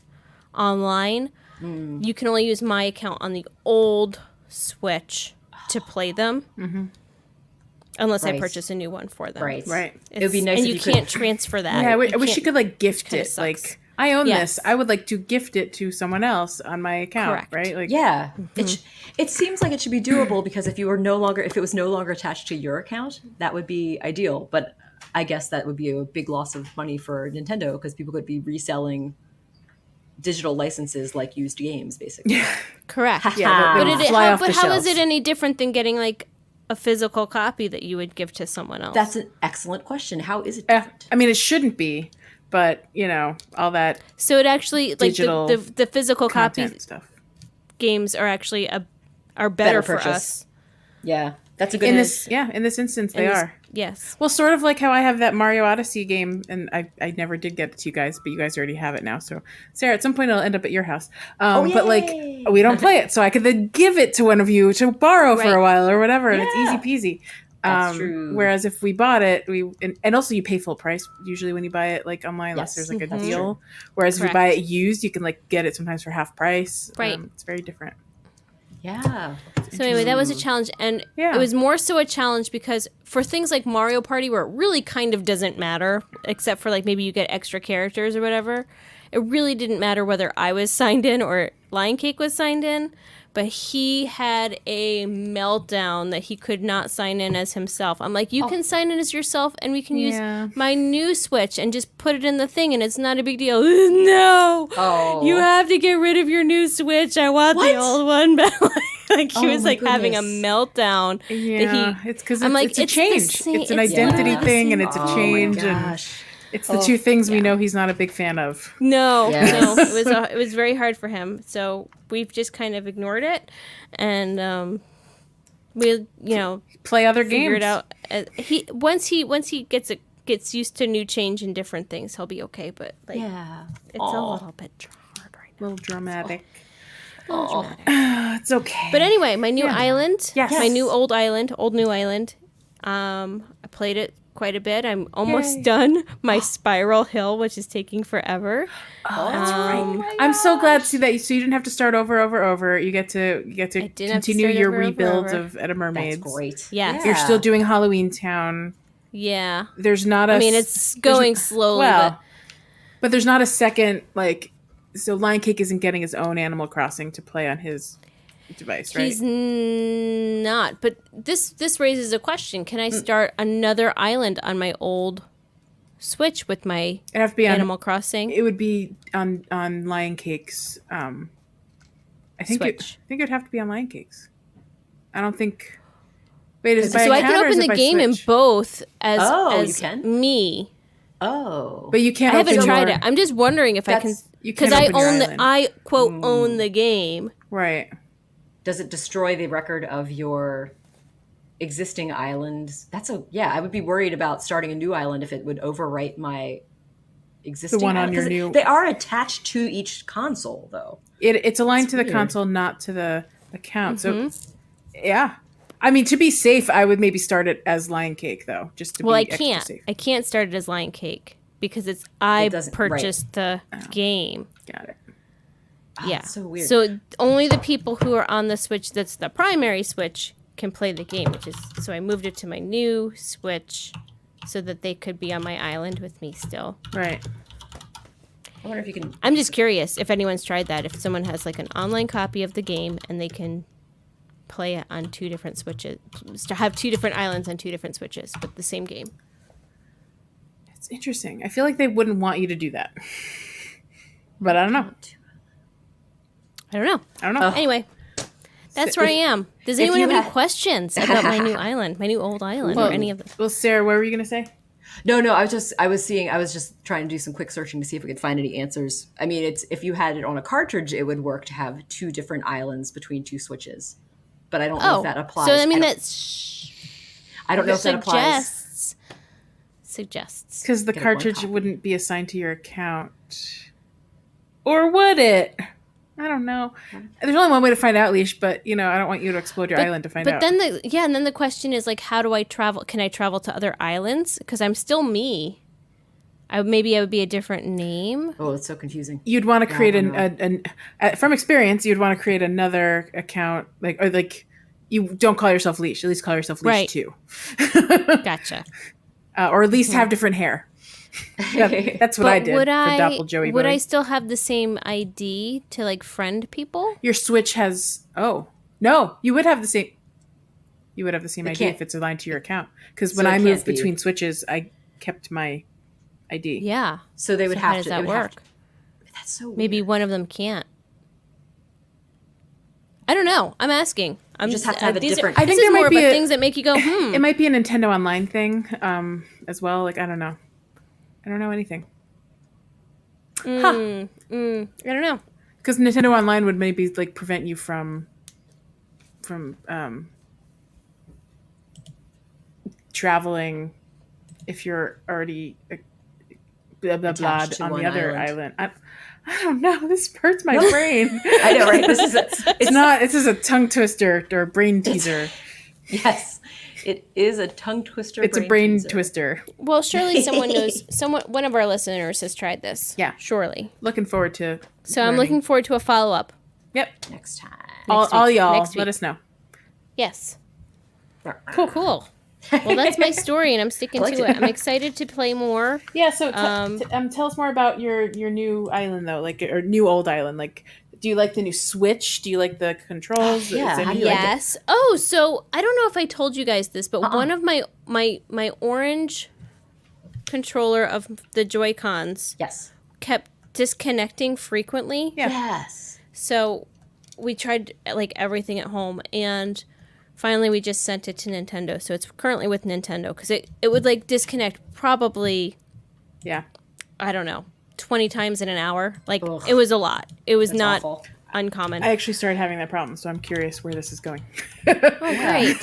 [SPEAKER 1] online, you can only use my account on the old Switch to play them. Unless I
[SPEAKER 3] Right.
[SPEAKER 1] purchase a new one for them.
[SPEAKER 3] right.
[SPEAKER 2] Right.
[SPEAKER 3] It would be nice
[SPEAKER 1] And
[SPEAKER 3] if
[SPEAKER 1] you
[SPEAKER 3] you could-
[SPEAKER 1] can't transfer that.
[SPEAKER 2] Yeah, I wish you
[SPEAKER 1] can't-
[SPEAKER 2] could like gift
[SPEAKER 1] kinda
[SPEAKER 2] it.
[SPEAKER 1] sucks.
[SPEAKER 2] Like I own
[SPEAKER 1] Yes.
[SPEAKER 2] this. I would like to gift it to someone else on my account.
[SPEAKER 1] Correct.
[SPEAKER 2] Right? Like
[SPEAKER 3] Yeah, it seems like it should be doable because if it was no longer attached to your account, that would be ideal. But I guess that would be a big loss of money for Nintendo because people could be reselling digital licenses like used games, basically.
[SPEAKER 1] Correct.
[SPEAKER 2] Yeah,
[SPEAKER 1] But,
[SPEAKER 2] fly off
[SPEAKER 1] but
[SPEAKER 2] the
[SPEAKER 1] how is
[SPEAKER 2] shelves.
[SPEAKER 1] it any different than getting a physical copy that you would give to someone else?
[SPEAKER 3] That's an excellent question. How is it
[SPEAKER 2] Yeah.
[SPEAKER 3] different?
[SPEAKER 2] I mean, it shouldn't be, but all that
[SPEAKER 1] so it actually
[SPEAKER 2] digital
[SPEAKER 1] the physical copy
[SPEAKER 2] content stuff.
[SPEAKER 1] games are actually are better for
[SPEAKER 3] purchase.
[SPEAKER 1] us.
[SPEAKER 3] Yeah, that's a good.
[SPEAKER 2] In this instance, they
[SPEAKER 1] In this-
[SPEAKER 2] are.
[SPEAKER 1] Yes.
[SPEAKER 2] Well, sort of like how I have that Mario Odyssey game, and I never did get it to you guys, but you guys already have it now. So, Sarah, at some point it'll end up at your house. But
[SPEAKER 3] yay!
[SPEAKER 2] we don't play it, so I could then give it to one of you to borrow for
[SPEAKER 1] Right.
[SPEAKER 2] a while or whatever, and
[SPEAKER 3] Yeah.
[SPEAKER 2] it's easy peasy.
[SPEAKER 3] That's true.
[SPEAKER 2] Whereas if we bought it, and also you pay full price usually when you buy it online, unless
[SPEAKER 3] Yes.
[SPEAKER 2] there's a
[SPEAKER 3] That's
[SPEAKER 2] deal.
[SPEAKER 3] true.
[SPEAKER 2] Whereas if
[SPEAKER 1] Correct.
[SPEAKER 2] you buy it used, you can get it sometimes for half price.
[SPEAKER 1] Right.
[SPEAKER 2] It's very different.
[SPEAKER 3] Yeah.
[SPEAKER 1] So anyway, that was a challenge, and
[SPEAKER 2] Yeah.
[SPEAKER 1] it was more so a challenge because for things like Mario Party, where it really kind of doesn't matter, except for maybe you get extra characters or whatever, it really didn't matter whether I was signed in or Lion Cake was signed in, but he had a meltdown that he could not sign in as himself. I'm like, you can sign in as yourself, and we can use my new Switch and just put it in the thing, and it's not a big deal. No, you have to get rid of your new Switch. I want the old one back. Like he was like having a meltdown.
[SPEAKER 2] Yeah, it's because it's a change. It's an identity thing, and it's a change. And it's the two things we know he's not a big fan of.
[SPEAKER 1] No, it was very hard for him. So we've just kind of ignored it, and we
[SPEAKER 2] play other
[SPEAKER 1] figure
[SPEAKER 2] games.
[SPEAKER 1] it out. Once he gets used to new change and different things, he'll be okay. But it's a little bit hard right now.
[SPEAKER 2] A little dramatic. It's okay.
[SPEAKER 1] But anyway, my new island.
[SPEAKER 2] Yes.
[SPEAKER 1] My new old new island. I played it quite a bit. I'm almost done my Spiral Hill, which is taking forever.
[SPEAKER 2] Oh, that's right. I'm so glad to see that. So you didn't have to start over. You get to continue your rebuild of Edda Mermaids.
[SPEAKER 3] That's great.
[SPEAKER 1] Yes.
[SPEAKER 2] You're still doing Halloween Town.
[SPEAKER 1] Yeah.
[SPEAKER 2] There's not a.
[SPEAKER 1] I mean, it's going slowly.
[SPEAKER 2] But there's not a second So Lion Cake isn't getting his own Animal Crossing to play on his device, right?
[SPEAKER 1] He's not. But this raises a question. Can I start another island on my old Switch with my
[SPEAKER 2] It'd have to be
[SPEAKER 1] Animal Crossing?
[SPEAKER 2] It would be on Lion Cake's. I think
[SPEAKER 1] Switch.
[SPEAKER 2] it would have to be on Lion Cake's. I don't think. Wait, is it
[SPEAKER 1] So
[SPEAKER 2] by
[SPEAKER 1] I
[SPEAKER 2] account
[SPEAKER 1] can
[SPEAKER 2] or is
[SPEAKER 1] open
[SPEAKER 2] it
[SPEAKER 1] the
[SPEAKER 2] by
[SPEAKER 1] game in
[SPEAKER 2] Switch?
[SPEAKER 1] both as
[SPEAKER 3] you can?
[SPEAKER 1] me.
[SPEAKER 3] Oh.
[SPEAKER 2] But you can't.
[SPEAKER 1] I haven't
[SPEAKER 2] open
[SPEAKER 1] tried
[SPEAKER 2] your-
[SPEAKER 1] it. I'm just wondering if I can,
[SPEAKER 2] You can't
[SPEAKER 1] because I
[SPEAKER 2] open your
[SPEAKER 1] own
[SPEAKER 2] island.
[SPEAKER 1] I quote own the game.
[SPEAKER 2] Right.
[SPEAKER 3] Does it destroy the record of your existing islands? I would be worried about starting a new island if it would overwrite my existing
[SPEAKER 2] one on
[SPEAKER 3] island.
[SPEAKER 2] your
[SPEAKER 3] 'Cause
[SPEAKER 2] new-
[SPEAKER 3] They are attached to each console, though.
[SPEAKER 2] It's aligned to the
[SPEAKER 3] weird.
[SPEAKER 2] console, not to the account. So, yeah. I mean, to be safe, I would maybe start it as Lion Cake, though, just to
[SPEAKER 1] Well,
[SPEAKER 2] be
[SPEAKER 1] I
[SPEAKER 2] extra
[SPEAKER 1] can't.
[SPEAKER 2] safe.
[SPEAKER 1] I can't start it as Lion Cake because I
[SPEAKER 3] doesn't-
[SPEAKER 1] purchased the game.
[SPEAKER 2] Got it.
[SPEAKER 1] Yeah.
[SPEAKER 3] That's so weird.
[SPEAKER 1] So only the people who are on the Switch that's the primary Switch can play the game, so I moved it to my new Switch so that they could be on my island with me still.
[SPEAKER 2] Right.
[SPEAKER 3] I wonder if you can.
[SPEAKER 1] I'm just curious if anyone's tried that, if someone has like an online copy of the game and they can play it on two different Switches, to have two different islands on two different Switches, but the same game.
[SPEAKER 2] It's interesting. I feel like they wouldn't want you to do that. But I don't know.
[SPEAKER 1] I don't know.
[SPEAKER 2] I don't know.
[SPEAKER 1] Anyway, that's where I am. Does anyone
[SPEAKER 3] you
[SPEAKER 1] have any
[SPEAKER 3] had-
[SPEAKER 1] questions about my new island, my new old island, or any of them?
[SPEAKER 2] Well, Sarah, what were you going to say?
[SPEAKER 3] No, I was just trying to do some quick searching to see if we could find any answers. I mean, if you had it on a cartridge, it would work to have two different islands between two Switches. But I don't know if that applies.
[SPEAKER 1] So I mean,
[SPEAKER 3] I don't know if that applies.
[SPEAKER 1] Suggests.
[SPEAKER 2] Because the
[SPEAKER 3] Get a one
[SPEAKER 2] cartridge
[SPEAKER 3] copy.
[SPEAKER 2] wouldn't be assigned to your account. Or would it? I don't know. There's only one way to find out, Leash, but, I don't want you to explode your island to find out.
[SPEAKER 1] But then the question is like, how do I travel? Can I travel to other islands? Because I'm still me. Maybe I would be a different name.
[SPEAKER 3] Oh, it's so confusing.
[SPEAKER 2] You'd want to create
[SPEAKER 3] don't
[SPEAKER 2] from experience, you'd want to create another account, you don't call yourself Leash, at least call yourself Leash
[SPEAKER 1] Right.
[SPEAKER 2] 2.
[SPEAKER 1] Gotcha.
[SPEAKER 2] Or at least have different hair. That's what I did for Doppel Joey
[SPEAKER 1] Would
[SPEAKER 2] Boy.
[SPEAKER 1] I still have the same ID to like friend people?
[SPEAKER 2] Your Switch has, no, you would have the same. You would have the same ID
[SPEAKER 3] can't-
[SPEAKER 2] if it's aligned to your account. Because when
[SPEAKER 3] So it
[SPEAKER 2] I
[SPEAKER 3] can't
[SPEAKER 2] moved
[SPEAKER 3] be.
[SPEAKER 2] between Switches, I kept my ID.
[SPEAKER 1] Yeah.
[SPEAKER 3] So they would
[SPEAKER 1] How
[SPEAKER 3] have
[SPEAKER 1] does
[SPEAKER 3] to.
[SPEAKER 1] that
[SPEAKER 3] it would have
[SPEAKER 1] work?
[SPEAKER 3] to- that's so weird.
[SPEAKER 1] Maybe one of them can't. I don't know. I'm asking. I'm
[SPEAKER 3] just have to have a
[SPEAKER 1] these
[SPEAKER 3] different-
[SPEAKER 1] Are,
[SPEAKER 2] I think
[SPEAKER 1] this is
[SPEAKER 2] there might
[SPEAKER 1] more
[SPEAKER 2] be
[SPEAKER 1] about
[SPEAKER 2] a-
[SPEAKER 1] things that make you go,
[SPEAKER 2] It might be a Nintendo Online thing as well. I don't know. I don't know anything.
[SPEAKER 1] I don't know.
[SPEAKER 2] Because Nintendo Online would maybe prevent you from traveling if you're already blah blah blah
[SPEAKER 3] Attached to
[SPEAKER 2] on the
[SPEAKER 3] one
[SPEAKER 2] other
[SPEAKER 3] island.
[SPEAKER 2] island. I don't know. This hurts my brain.
[SPEAKER 3] I know, right? This is
[SPEAKER 2] This is a tongue twister or brain teaser.
[SPEAKER 3] yes, it is a tongue twister.
[SPEAKER 2] It's a brain
[SPEAKER 3] teaser.
[SPEAKER 2] twister.
[SPEAKER 1] Well, surely someone knows. One of our listeners has tried this.
[SPEAKER 2] Yeah.
[SPEAKER 1] Surely.
[SPEAKER 2] Looking forward to.
[SPEAKER 1] So I'm
[SPEAKER 2] learning.
[SPEAKER 1] looking forward to a follow up.
[SPEAKER 2] Yep.
[SPEAKER 3] Next time.
[SPEAKER 2] All y'all,
[SPEAKER 1] Next week.
[SPEAKER 2] let us know.
[SPEAKER 1] Yes. Cool. Well, that's my story, and I'm sticking
[SPEAKER 3] I liked
[SPEAKER 1] to
[SPEAKER 3] it.
[SPEAKER 1] it. I'm excited to play more.
[SPEAKER 2] Yeah. So tell us more about your new island though, or new old island. Do you like the new Switch? Do you like the controls?
[SPEAKER 3] Yeah,
[SPEAKER 2] Is there
[SPEAKER 3] how do
[SPEAKER 2] any-
[SPEAKER 3] you like it?
[SPEAKER 1] Yes. Oh, so I don't know if I told you guys this, but one of my orange controller of the Joy-Cons
[SPEAKER 3] Yes.
[SPEAKER 1] kept disconnecting frequently.
[SPEAKER 2] Yeah.
[SPEAKER 3] Yes.
[SPEAKER 1] So we tried like everything at home, and finally we just sent it to Nintendo. So it's currently with Nintendo because it would like disconnect probably,
[SPEAKER 2] Yeah.
[SPEAKER 1] I don't know, 20 times in an hour. Like
[SPEAKER 3] Ugh.
[SPEAKER 1] it was a lot. It was
[SPEAKER 3] That's
[SPEAKER 1] not
[SPEAKER 3] awful.
[SPEAKER 1] uncommon.
[SPEAKER 2] I actually started having that problem, so I'm curious where this is going.
[SPEAKER 1] Oh, great.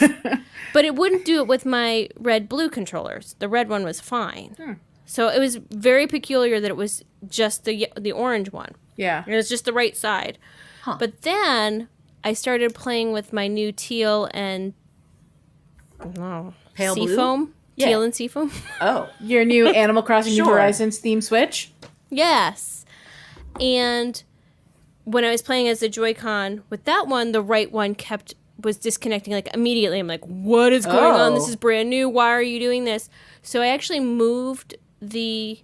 [SPEAKER 1] But it wouldn't do it with my red-blue controllers. The red one was fine. So it was very peculiar that it was just the orange one.
[SPEAKER 2] Yeah.
[SPEAKER 1] It was just the right side.
[SPEAKER 3] Huh.
[SPEAKER 1] But then I started playing with my new teal and
[SPEAKER 3] Pale blue?
[SPEAKER 1] seafoam.
[SPEAKER 3] Yeah.
[SPEAKER 1] Teal and seafoam.
[SPEAKER 3] Oh.
[SPEAKER 2] Your new Animal Crossing New
[SPEAKER 3] Sure.
[SPEAKER 2] Horizons theme Switch?
[SPEAKER 1] Yes. And when I was playing as the Joy-Con with that one, the right one was disconnecting like immediately. I'm like, what is going on? This
[SPEAKER 3] Oh.
[SPEAKER 1] is brand new. Why are you doing this? So I actually moved the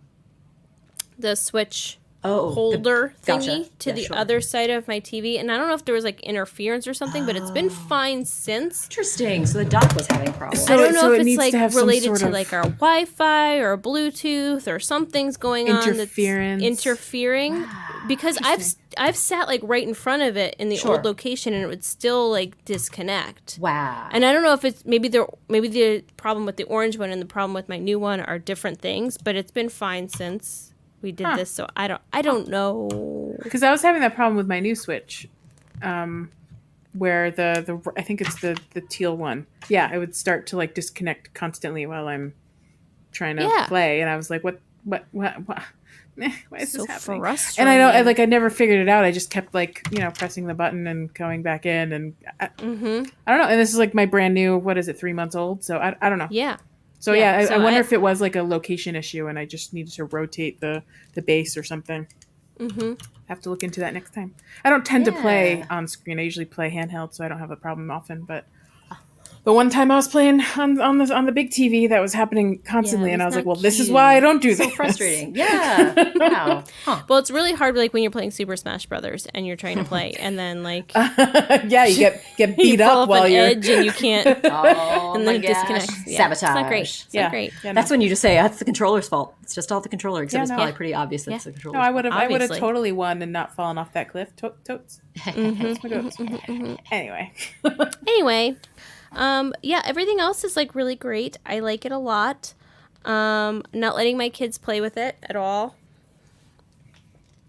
[SPEAKER 1] Switch holder
[SPEAKER 3] gotcha.
[SPEAKER 1] thingy to
[SPEAKER 3] Yeah,
[SPEAKER 1] the
[SPEAKER 3] sure.
[SPEAKER 1] other side of my TV. And I don't know if there was like interference or something, but it's been fine since.
[SPEAKER 3] Interesting. So the dock was having problems.
[SPEAKER 2] So
[SPEAKER 1] I don't know
[SPEAKER 2] so it
[SPEAKER 1] if it's
[SPEAKER 2] needs
[SPEAKER 1] like
[SPEAKER 2] to have some
[SPEAKER 1] related
[SPEAKER 2] sort
[SPEAKER 1] to
[SPEAKER 2] of
[SPEAKER 1] like our Wi-Fi or Bluetooth or something's going on
[SPEAKER 2] Interference.
[SPEAKER 1] that's interfering. Because I've sat like right in front of it in the
[SPEAKER 3] Sure.
[SPEAKER 1] old location and it would still like disconnect.
[SPEAKER 3] Wow.
[SPEAKER 1] And I don't know if it's maybe the problem with the orange one and the problem with my new one are different things, but it's been fine since we did this. So I don't know.
[SPEAKER 2] Because I was having that problem with my new Switch, where the I think it's the teal one. Yeah, it would start to like disconnect constantly while I'm trying to
[SPEAKER 1] Yeah.
[SPEAKER 2] play, and I was like, what? Why is
[SPEAKER 1] So
[SPEAKER 2] this happening?
[SPEAKER 1] frustrating.
[SPEAKER 2] And I never figured it out. I just kept like pressing the button and going back in, and I don't know. And this is like my brand new. What is it? 3 months old. So I don't know.
[SPEAKER 1] Yeah.
[SPEAKER 2] So
[SPEAKER 1] Yeah,
[SPEAKER 2] yeah,
[SPEAKER 1] so
[SPEAKER 2] I wonder
[SPEAKER 1] I-
[SPEAKER 2] if it was like a location issue, and I just needed to rotate the base or something. Have to look into that next time. I don't tend to play on screen. I usually play handheld, so I don't have a problem often. But one time I was playing on the big TV, that was happening constantly,
[SPEAKER 1] Yeah,
[SPEAKER 2] and I
[SPEAKER 1] that's
[SPEAKER 2] was like,
[SPEAKER 1] not
[SPEAKER 2] well, this is
[SPEAKER 1] cute.
[SPEAKER 2] why I don't do
[SPEAKER 3] so
[SPEAKER 2] this.
[SPEAKER 3] frustrating. Yeah. Wow. Huh.
[SPEAKER 1] Well, it's really hard like when you're playing Super Smash Brothers and you're trying to play and then like
[SPEAKER 2] Yeah, you get
[SPEAKER 1] you
[SPEAKER 2] beat
[SPEAKER 1] fall
[SPEAKER 2] up
[SPEAKER 1] off
[SPEAKER 2] while
[SPEAKER 1] an
[SPEAKER 2] you're.
[SPEAKER 1] edge and you can't
[SPEAKER 3] Oh
[SPEAKER 1] and
[SPEAKER 3] my
[SPEAKER 1] then
[SPEAKER 3] gosh.
[SPEAKER 1] disconnect. Yeah,
[SPEAKER 3] Sabotage.
[SPEAKER 1] It's not great. It's
[SPEAKER 2] Yeah.
[SPEAKER 1] not great.
[SPEAKER 2] Yeah, no.
[SPEAKER 3] That's when you just say that's the controller's fault. It's just all the controller, except
[SPEAKER 2] Yeah,
[SPEAKER 3] it's
[SPEAKER 2] no.
[SPEAKER 3] probably pretty obvious that it's the
[SPEAKER 1] Yeah.
[SPEAKER 3] controller's
[SPEAKER 2] No, I would have
[SPEAKER 1] Obviously.
[SPEAKER 2] totally won and not fallen off that cliff. Totes. Totes my goats. Anyway.
[SPEAKER 1] Anyway, yeah, everything else is like really great. I like it a lot. Not letting my kids play with it at all.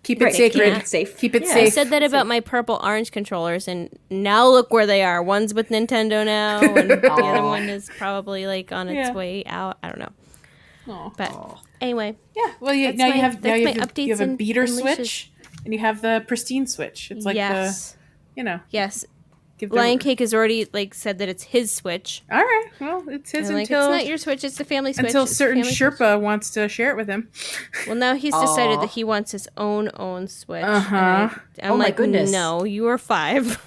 [SPEAKER 2] Keep it
[SPEAKER 3] Right,
[SPEAKER 2] sacred.
[SPEAKER 3] keep it safe.
[SPEAKER 2] Keep it
[SPEAKER 3] Yeah.
[SPEAKER 1] I
[SPEAKER 2] safe.
[SPEAKER 1] said that about my purple orange controllers, and now look where they are. One's with Nintendo now, and the other
[SPEAKER 3] Aw.
[SPEAKER 1] one is probably like on its
[SPEAKER 2] Yeah.
[SPEAKER 1] way out. I don't know.
[SPEAKER 2] Aw.
[SPEAKER 1] But anyway,
[SPEAKER 2] Yeah. Well, you,
[SPEAKER 1] That's
[SPEAKER 2] now
[SPEAKER 1] my-
[SPEAKER 2] you have
[SPEAKER 1] that's my
[SPEAKER 2] you
[SPEAKER 1] updates
[SPEAKER 2] have a
[SPEAKER 1] and
[SPEAKER 2] beater
[SPEAKER 1] unleashes.
[SPEAKER 2] switch, and you have the pristine switch. It's like
[SPEAKER 1] yes,
[SPEAKER 2] the give them-
[SPEAKER 1] Lion Cake has already like said that it's his Switch.
[SPEAKER 2] All right. Well, it's his
[SPEAKER 1] And, like,
[SPEAKER 2] until
[SPEAKER 1] it's not your Switch; it's the family Switch.
[SPEAKER 2] until
[SPEAKER 1] It's the
[SPEAKER 2] certain
[SPEAKER 1] family Switch.
[SPEAKER 2] Sherpa wants to share it with him.
[SPEAKER 1] Well, now he's decided
[SPEAKER 3] Aw.
[SPEAKER 1] that he wants his own Switch.
[SPEAKER 2] Uh-huh.
[SPEAKER 1] And I'm
[SPEAKER 3] Oh my
[SPEAKER 1] like,
[SPEAKER 3] goodness.
[SPEAKER 1] no, you are 5.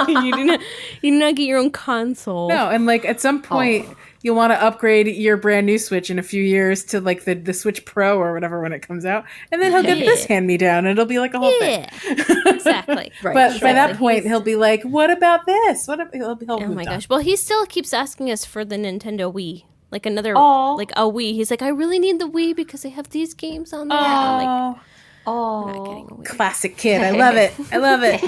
[SPEAKER 1] you do not get your own console.
[SPEAKER 2] No, and like at some point you'll want to upgrade your brand new Switch in a few years to like the Switch Pro or whatever when it comes out, and then he'll get this hand me down, and it'll be like a whole thing.
[SPEAKER 1] Yeah, exactly.
[SPEAKER 3] Right.
[SPEAKER 2] But
[SPEAKER 3] sure.
[SPEAKER 2] by that point, he'll be like, "What about this? What?" He'll
[SPEAKER 1] Oh
[SPEAKER 2] moved
[SPEAKER 1] my
[SPEAKER 2] on.
[SPEAKER 1] gosh. Well, he still keeps asking us for the Nintendo Wii. Like another,
[SPEAKER 2] Aw.
[SPEAKER 1] like a Wii. He's like, I really need the Wii because they have these games on there. And I'm like,
[SPEAKER 2] Oh,
[SPEAKER 1] I'm not getting a Wii.
[SPEAKER 2] classic kid! I love it. I love it.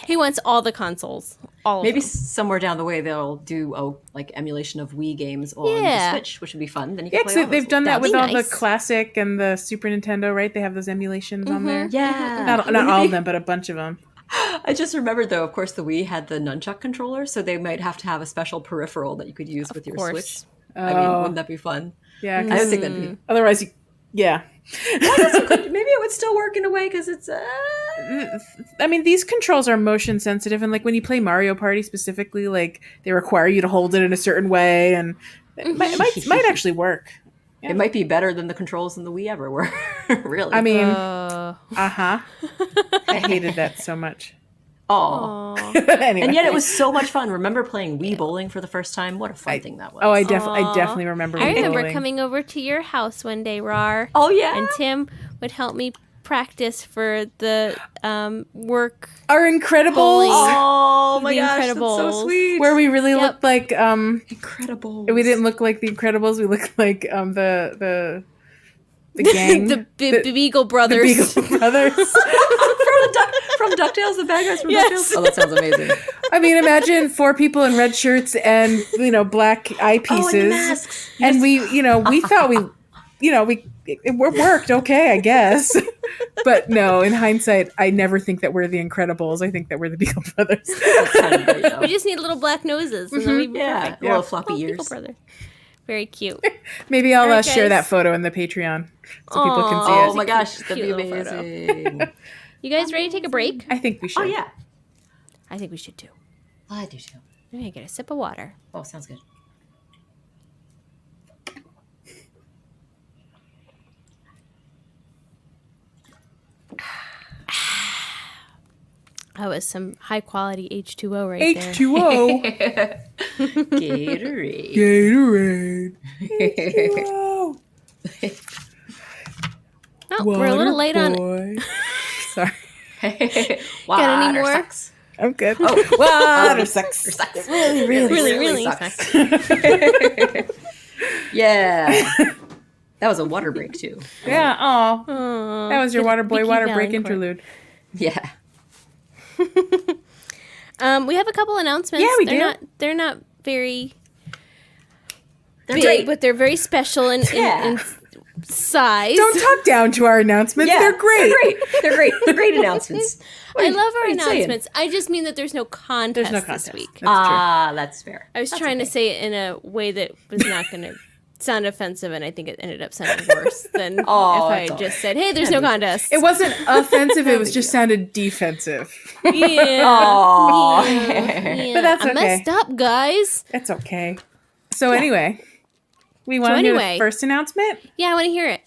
[SPEAKER 1] He wants all the consoles. All
[SPEAKER 3] Maybe
[SPEAKER 1] of them.
[SPEAKER 3] somewhere down the way they'll do like emulation of Wii games on
[SPEAKER 1] Yeah.
[SPEAKER 3] the Switch, which would be fun. Then you
[SPEAKER 2] Yeah,
[SPEAKER 3] can play
[SPEAKER 2] 'cause
[SPEAKER 3] all
[SPEAKER 2] they've
[SPEAKER 3] those.
[SPEAKER 2] done that
[SPEAKER 1] That'd
[SPEAKER 2] with
[SPEAKER 1] be
[SPEAKER 2] all
[SPEAKER 1] nice.
[SPEAKER 2] the classic and the Super Nintendo, right? They have those emulations on there.
[SPEAKER 3] Yeah.
[SPEAKER 2] Not
[SPEAKER 3] Wouldn't it
[SPEAKER 2] all
[SPEAKER 3] be-
[SPEAKER 2] of them, but a bunch of them.
[SPEAKER 3] I just remembered though, of course, the Wii had the nunchuck controller, so they might have to have a special peripheral that you could use with your
[SPEAKER 1] course.
[SPEAKER 3] Switch. I mean, wouldn't that be fun?
[SPEAKER 2] Yeah,
[SPEAKER 3] I
[SPEAKER 2] 'cause
[SPEAKER 3] don't think that'd be.
[SPEAKER 2] otherwise, yeah.
[SPEAKER 3] Maybe it would still work in a way because it's.
[SPEAKER 2] I mean, these controls are motion sensitive, and like when you play Mario Party specifically, like they require you to hold it in a certain way, and it might actually work.
[SPEAKER 3] It might be better than the controls in the Wii ever were. Really.
[SPEAKER 2] I mean,
[SPEAKER 1] Uh,
[SPEAKER 2] I hated that so much.
[SPEAKER 3] oh.
[SPEAKER 2] Anyway.
[SPEAKER 3] And yet it was so much fun. Remember playing Wii bowling for the first time? What a fun thing that was.
[SPEAKER 2] Oh, I definitely remember.
[SPEAKER 1] I remember
[SPEAKER 2] bowling.
[SPEAKER 1] coming over to your house one day, Rar.
[SPEAKER 3] Oh, yeah.
[SPEAKER 1] And Tim would help me practice for the work.
[SPEAKER 2] Our Incredibles,
[SPEAKER 3] Oh my
[SPEAKER 1] The
[SPEAKER 3] gosh, that's so
[SPEAKER 1] Incredibles.
[SPEAKER 3] sweet.
[SPEAKER 2] where we really
[SPEAKER 1] Yep.
[SPEAKER 2] looked like
[SPEAKER 3] Incredible.
[SPEAKER 2] we didn't look like the Incredibles. We looked like the gang,
[SPEAKER 1] the Beagle
[SPEAKER 2] the
[SPEAKER 1] Brothers.
[SPEAKER 2] Beagle Brothers.
[SPEAKER 3] from DuckTales, the bad guys from
[SPEAKER 1] Yes.
[SPEAKER 3] DuckTales. Oh, that sounds amazing.
[SPEAKER 2] I mean, imagine 4 people in red shirts and black eyepieces,
[SPEAKER 3] and masks.
[SPEAKER 2] and we thought it worked okay, I guess. But no, in hindsight, I never think that we're the Incredibles. I think that we're the Beagle Brothers.
[SPEAKER 3] That's kind of great, though.
[SPEAKER 1] We just need little black noses, and then we
[SPEAKER 3] Yeah,
[SPEAKER 1] perfect.
[SPEAKER 3] little floppy
[SPEAKER 1] Beagle
[SPEAKER 3] ears.
[SPEAKER 1] Brother. Very cute.
[SPEAKER 2] Maybe I'll
[SPEAKER 1] All right,
[SPEAKER 2] share
[SPEAKER 1] guys.
[SPEAKER 2] that photo in the Patreon so people can see
[SPEAKER 3] Oh
[SPEAKER 2] it.
[SPEAKER 3] my gosh,
[SPEAKER 1] Cute
[SPEAKER 3] that'd be
[SPEAKER 1] little photo.
[SPEAKER 3] amazing.
[SPEAKER 1] You guys ready to take a break?
[SPEAKER 2] I think we should.
[SPEAKER 3] Oh yeah,
[SPEAKER 1] I think we should too.
[SPEAKER 3] I do too.
[SPEAKER 1] I'm gonna get a sip of water.
[SPEAKER 3] Oh, sounds good.
[SPEAKER 1] That was some high quality H2O right there.
[SPEAKER 2] H2O.
[SPEAKER 3] Gatorade.
[SPEAKER 2] Gatorade. H2O.
[SPEAKER 1] Oh, we're a little late on it.
[SPEAKER 2] Boy. Sorry.
[SPEAKER 1] Got any more?
[SPEAKER 3] Sucks.
[SPEAKER 2] I'm good. Oh, water sucks.
[SPEAKER 3] Sucks.
[SPEAKER 1] Really
[SPEAKER 3] sucks.
[SPEAKER 1] sucks.
[SPEAKER 3] Yeah. That was a water break too.
[SPEAKER 2] Yeah. Oh,
[SPEAKER 1] Aw,
[SPEAKER 2] that was your water boy
[SPEAKER 1] Vicky
[SPEAKER 2] water break
[SPEAKER 1] Valancourt.
[SPEAKER 2] interlude.
[SPEAKER 3] Yeah.
[SPEAKER 1] We have a couple announcements.
[SPEAKER 2] Yeah, we
[SPEAKER 1] they're
[SPEAKER 2] do.
[SPEAKER 1] They're not very
[SPEAKER 3] They're
[SPEAKER 1] big,
[SPEAKER 3] great.
[SPEAKER 1] but they're very special in size.
[SPEAKER 2] Don't talk down to our announcements.
[SPEAKER 3] Yeah,
[SPEAKER 2] They're great.
[SPEAKER 3] They're great. They're great announcements.
[SPEAKER 1] I love our
[SPEAKER 3] what are you saying?
[SPEAKER 1] announcements. I just mean that there's no contest,
[SPEAKER 2] There's no
[SPEAKER 1] this
[SPEAKER 2] contest.
[SPEAKER 1] week.
[SPEAKER 2] That's true.
[SPEAKER 3] Ah, that's fair.
[SPEAKER 1] I was
[SPEAKER 3] That's
[SPEAKER 1] trying to
[SPEAKER 3] okay.
[SPEAKER 1] say it in a way that was not going to sound offensive, and I think it ended up sounding worse than if
[SPEAKER 3] Oh,
[SPEAKER 1] I
[SPEAKER 3] that's
[SPEAKER 1] had
[SPEAKER 3] all
[SPEAKER 1] just said, "Hey, there's no contest."
[SPEAKER 2] It wasn't offensive. It was just sounded defensive.
[SPEAKER 1] Yeah.
[SPEAKER 3] Aw.
[SPEAKER 1] Yeah.
[SPEAKER 2] But that's
[SPEAKER 1] I
[SPEAKER 2] okay.
[SPEAKER 1] messed up, guys.
[SPEAKER 2] That's okay. So anyway, we want to hear
[SPEAKER 1] anyway.
[SPEAKER 2] the first announcement.
[SPEAKER 1] Yeah, I want to hear it.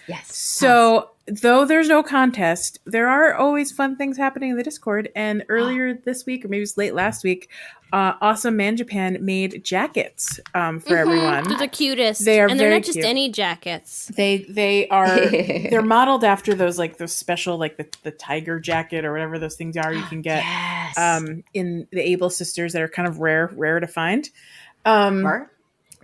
[SPEAKER 3] Yes.
[SPEAKER 2] So, though there's no contest, there are always fun things happening in the Discord. And earlier this week, or maybe it was late last week, Awesome Man Japan made jackets for everyone.
[SPEAKER 1] They're the cutest.
[SPEAKER 2] They are
[SPEAKER 1] and they're
[SPEAKER 2] very
[SPEAKER 1] not just
[SPEAKER 2] cute.
[SPEAKER 1] any jackets.
[SPEAKER 2] They are they're modeled after those special the tiger jacket or whatever those things are you can get
[SPEAKER 3] Yes.
[SPEAKER 2] in the Able Sisters that are kind of rare to find.
[SPEAKER 3] Mar?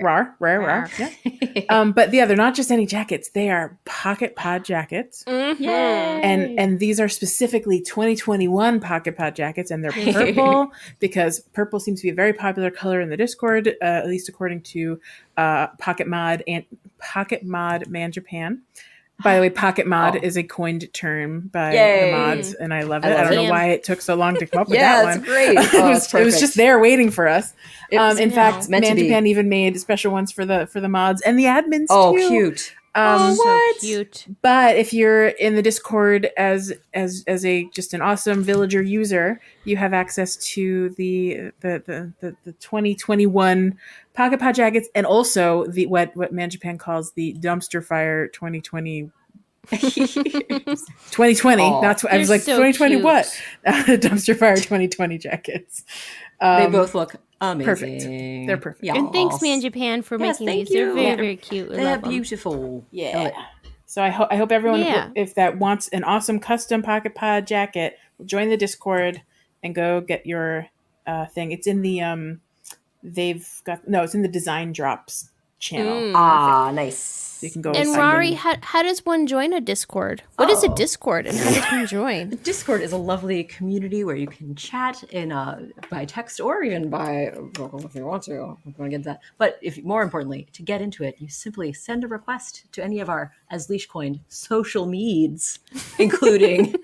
[SPEAKER 2] Rare. Yeah. But yeah, they're not just any jackets. They are pocket pod jackets.
[SPEAKER 1] Mm-hmm.
[SPEAKER 3] Yay.
[SPEAKER 2] And these are specifically 2021 pocket pod jackets, and they're purple because purple seems to be a very popular color in the Discord, at least according to Pocket Mod Man Japan. By the way, Pocket Mod is a coined term by
[SPEAKER 3] Yay.
[SPEAKER 2] the mods, and I love it.
[SPEAKER 3] I
[SPEAKER 2] I,
[SPEAKER 3] love
[SPEAKER 2] don't know
[SPEAKER 1] it.
[SPEAKER 2] why it took so long to come up with
[SPEAKER 3] Yeah,
[SPEAKER 2] that
[SPEAKER 3] it's
[SPEAKER 2] one.
[SPEAKER 3] great.
[SPEAKER 2] it,
[SPEAKER 3] Oh,
[SPEAKER 2] was,
[SPEAKER 3] it's
[SPEAKER 2] it was just
[SPEAKER 3] perfect.
[SPEAKER 2] there waiting for us.
[SPEAKER 3] It was
[SPEAKER 2] In fact,
[SPEAKER 3] meant to
[SPEAKER 2] Man
[SPEAKER 3] be.
[SPEAKER 2] Japan even made special ones for the mods and the admins
[SPEAKER 3] Oh,
[SPEAKER 2] too.
[SPEAKER 3] cute.
[SPEAKER 1] So cute.
[SPEAKER 2] But if you're in the Discord as a just an awesome villager user, you have access to the 2021 Pocket Pod jackets, and also the what Man Japan calls the Dumpster Fire 2020. 2020.
[SPEAKER 3] Aw.
[SPEAKER 2] That's what I was
[SPEAKER 1] They're
[SPEAKER 2] like.
[SPEAKER 1] so
[SPEAKER 2] 2020.
[SPEAKER 1] cute.
[SPEAKER 2] What? Dumpster Fire 2020 jackets.
[SPEAKER 3] They both look amazing.
[SPEAKER 2] perfect. They're perfect.
[SPEAKER 3] Yes.
[SPEAKER 1] And thanks, Man Japan, for
[SPEAKER 3] Yes,
[SPEAKER 1] making
[SPEAKER 3] thank
[SPEAKER 1] these. They're
[SPEAKER 3] you.
[SPEAKER 1] very,
[SPEAKER 3] Yeah.
[SPEAKER 1] very cute. We
[SPEAKER 3] They're
[SPEAKER 1] love them.
[SPEAKER 3] beautiful.
[SPEAKER 2] Yeah. So I hope everyone,
[SPEAKER 1] Yeah.
[SPEAKER 2] if that wants an awesome custom Pocket Pod jacket, will join the Discord and go get your thing. It's in the it's in the Design Drops channel.
[SPEAKER 3] Ah, nice.
[SPEAKER 2] So you can go
[SPEAKER 1] And
[SPEAKER 2] find
[SPEAKER 1] Rory,
[SPEAKER 2] them.
[SPEAKER 1] how does one join a Discord? What is a Discord, and how does one join?
[SPEAKER 3] Discord is a lovely community where you can chat in by text or even by if you want to. I'm going to get that. But if more importantly, to get into it, you simply send a request to any of our, as Leash coined, social meds, including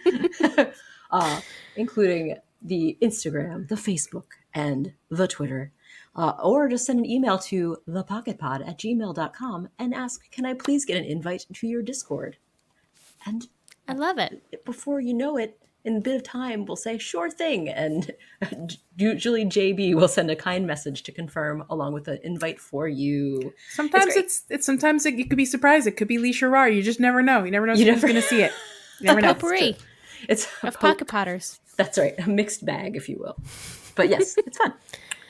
[SPEAKER 3] including the Instagram, the Facebook, and the Twitter. Or just send an email to thepocketpod@gmail.com and ask, can I please get an invite to your Discord? And
[SPEAKER 1] I love it.
[SPEAKER 3] before you know it, in a bit of time, we'll say, sure thing. And usually JB will send a kind message to confirm along with an invite for you.
[SPEAKER 2] Sometimes
[SPEAKER 3] great.
[SPEAKER 2] it's sometimes you could be surprised. It could be Leash or Rory. You just never know. You never know if
[SPEAKER 3] You
[SPEAKER 2] someone's
[SPEAKER 3] never-
[SPEAKER 2] going to see it. You never know.
[SPEAKER 1] Potpourri
[SPEAKER 3] It's
[SPEAKER 1] of Pocket Potters.
[SPEAKER 3] That's right. A mixed bag, if you will. But yes, it's fun.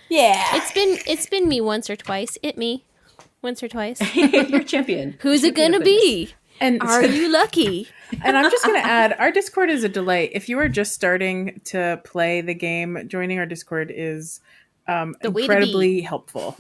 [SPEAKER 2] Yeah.
[SPEAKER 1] It's been me once or twice. It me once or twice.
[SPEAKER 3] You're a champion.
[SPEAKER 1] Who's it
[SPEAKER 3] Champion
[SPEAKER 1] gonna
[SPEAKER 3] of goodness.
[SPEAKER 1] be?
[SPEAKER 2] And
[SPEAKER 1] Are you lucky?
[SPEAKER 2] And I'm just going to add, our Discord is a delight. If you are just starting to play the game, joining our Discord is
[SPEAKER 1] The way to be.
[SPEAKER 2] incredibly helpful.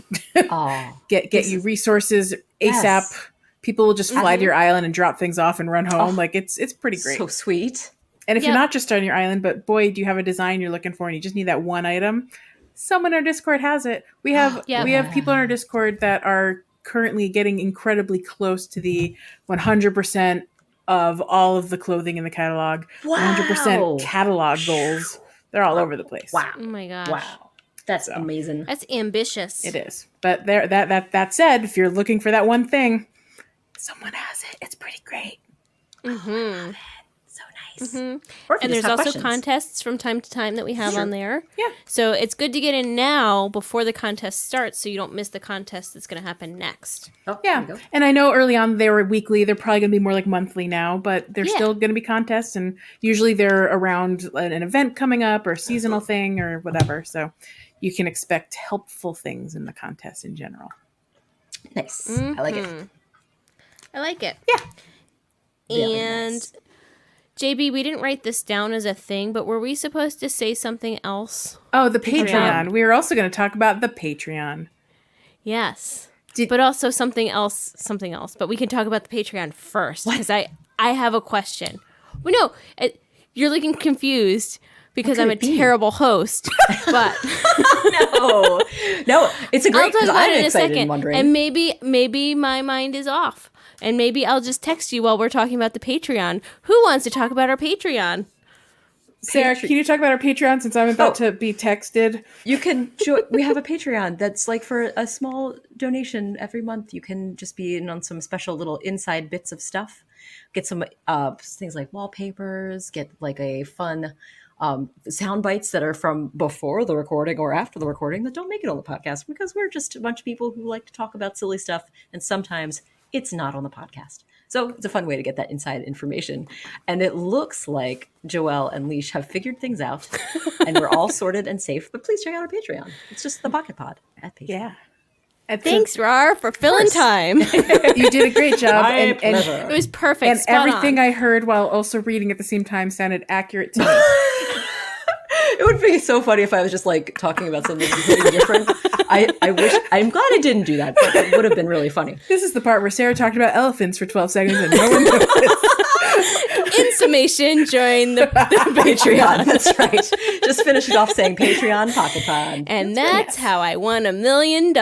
[SPEAKER 3] Oh,
[SPEAKER 2] Get you resources ASAP.
[SPEAKER 3] Yes.
[SPEAKER 2] People will just fly to your island and drop things off and run home. Like it's pretty great.
[SPEAKER 3] so sweet.
[SPEAKER 2] And if
[SPEAKER 1] Yep.
[SPEAKER 2] you're not just starting your island, but boy, do you have a design you're looking for and you just need that one item, someone in our Discord has it. We have
[SPEAKER 1] Yeah.
[SPEAKER 2] we have people in our Discord that are currently getting incredibly close to the 100% of all of the clothing in the catalog.
[SPEAKER 3] Wow.
[SPEAKER 2] 100% catalog goals. They're all over the place.
[SPEAKER 3] Wow.
[SPEAKER 1] Oh my gosh.
[SPEAKER 3] Wow. That's
[SPEAKER 2] So.
[SPEAKER 3] amazing.
[SPEAKER 1] That's ambitious.
[SPEAKER 2] It is. But there that said, if you're looking for that one thing, someone has it. It's pretty great.
[SPEAKER 1] Mm-hmm.
[SPEAKER 3] So nice.
[SPEAKER 1] Mm-hmm.
[SPEAKER 3] Or if you
[SPEAKER 1] And
[SPEAKER 3] just
[SPEAKER 1] there's
[SPEAKER 3] have
[SPEAKER 1] also
[SPEAKER 3] questions.
[SPEAKER 1] contests from time to time that we have on there.
[SPEAKER 2] Yeah.
[SPEAKER 1] So it's good to get in now before the contest starts so you don't miss the contest that's going to happen next.
[SPEAKER 3] Oh, there
[SPEAKER 2] Yeah.
[SPEAKER 3] you go.
[SPEAKER 2] And I know early on they were weekly. They're probably going to be more like monthly now, but they're
[SPEAKER 1] Yeah.
[SPEAKER 2] still going to be contests. And usually they're around an event coming up or a seasonal thing or whatever. So you can expect helpful things in the contest in general.
[SPEAKER 3] Nice. I like it.
[SPEAKER 1] Mhm. I like it.
[SPEAKER 2] Yeah.
[SPEAKER 3] Very
[SPEAKER 1] And
[SPEAKER 3] nice.
[SPEAKER 1] JB, we didn't write this down as a thing, but were we supposed to say something else?
[SPEAKER 2] Oh, the Patreon.
[SPEAKER 1] Patreon.
[SPEAKER 2] We were also going to talk about the Patreon.
[SPEAKER 1] Yes.
[SPEAKER 2] Did-
[SPEAKER 1] But also something else. But we can talk about the Patreon first because I have a question. Well, no, you're looking confused because
[SPEAKER 3] could
[SPEAKER 1] I'm a
[SPEAKER 3] it be?
[SPEAKER 1] terrible host. But
[SPEAKER 3] No, it's a
[SPEAKER 1] I'll
[SPEAKER 3] great
[SPEAKER 1] talk
[SPEAKER 3] because
[SPEAKER 1] about
[SPEAKER 3] I'm
[SPEAKER 1] it in a
[SPEAKER 3] excited
[SPEAKER 1] second.
[SPEAKER 3] and wondering.
[SPEAKER 1] And maybe my mind is off. And maybe I'll just text you while we're talking about the Patreon. Who wants to talk about our Patreon?
[SPEAKER 2] Sarah, can you talk about our Patreon since I'm about to be texted?
[SPEAKER 3] You can we have a Patreon that's like for a small donation every month. You can just be in on some special little inside bits of stuff. Get some things like wallpapers. Get like a fun sound bites that are from before the recording or after the recording that don't make it on the podcast because we're just a bunch of people who like to talk about silly stuff, and sometimes it's not on the podcast. So it's a fun way to get that inside information. And it looks like Joelle and Leash have figured things out and we're all sorted and safe. But please check out our Patreon. It's just the Pocket Pod at Patreon.
[SPEAKER 2] Yeah.
[SPEAKER 1] Thanks, Rar, for filling time.
[SPEAKER 2] You did a great job.
[SPEAKER 3] My
[SPEAKER 2] and
[SPEAKER 3] pleasure.
[SPEAKER 1] It was perfect.
[SPEAKER 2] and
[SPEAKER 1] spot
[SPEAKER 2] everything
[SPEAKER 1] on.
[SPEAKER 2] I heard while also reading at the same time sounded accurate to me.
[SPEAKER 3] It would be so funny if I was just like talking about something completely different. I'm glad I didn't do that, but it would have been really funny.
[SPEAKER 2] This is the part where Sarah talked about elephants for 12 seconds and no one noticed.
[SPEAKER 1] In summation, join the
[SPEAKER 3] Patreon, that's right. Just finish it off saying Patreon Pocket Pod.
[SPEAKER 1] And that's how I won $1 million.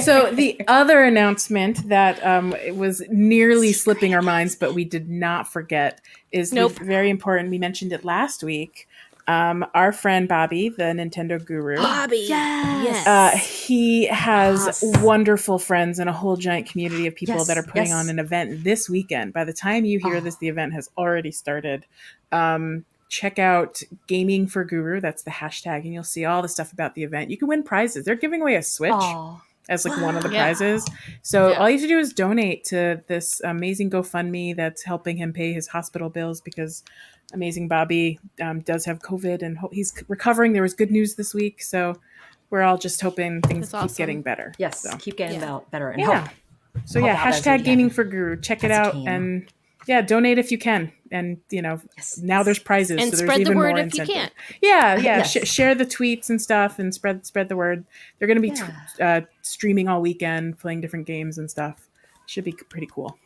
[SPEAKER 2] So the other announcement that it was nearly slipping our minds, but we did not forget, is very important. We mentioned it last week. Our friend Bobby, the Nintendo guru,
[SPEAKER 1] Bobby. Yes.
[SPEAKER 2] he has wonderful friends and a whole giant community of people
[SPEAKER 3] Yes,
[SPEAKER 2] that are putting
[SPEAKER 3] yes.
[SPEAKER 2] on an event this weekend. By the time you hear this, the event has already started. Check out Gaming for Guru. That's the hashtag, and you'll see all the stuff about the event. You can win prizes. They're giving away a Switch as like one of the
[SPEAKER 1] Yeah.
[SPEAKER 2] prizes. So
[SPEAKER 1] Yeah.
[SPEAKER 2] all you have to do is donate to this amazing GoFundMe that's helping him pay his hospital bills because amazing Bobby does have COVID and he's recovering. There was good news this week. So we're all just hoping things
[SPEAKER 1] That's
[SPEAKER 2] keep
[SPEAKER 1] awesome.
[SPEAKER 2] getting better.
[SPEAKER 3] Yes,
[SPEAKER 2] So,
[SPEAKER 3] keep getting better and
[SPEAKER 2] yeah.
[SPEAKER 3] help.
[SPEAKER 2] So
[SPEAKER 3] Help
[SPEAKER 2] yeah,
[SPEAKER 3] out as we
[SPEAKER 2] hashtag
[SPEAKER 3] can.
[SPEAKER 2] Gaming for Guru. Check it
[SPEAKER 3] As a
[SPEAKER 2] out
[SPEAKER 3] team.
[SPEAKER 2] and yeah, donate if you can. And
[SPEAKER 3] Yes.
[SPEAKER 2] now there's prizes.
[SPEAKER 1] And
[SPEAKER 2] so there's
[SPEAKER 1] spread the
[SPEAKER 2] even
[SPEAKER 1] word
[SPEAKER 2] more
[SPEAKER 1] if you
[SPEAKER 2] incentive.
[SPEAKER 1] can't.
[SPEAKER 2] Yeah.
[SPEAKER 3] Yes.
[SPEAKER 2] Share the tweets and stuff and spread the word. They're going to be streaming all weekend, playing different games and stuff. Should be pretty cool.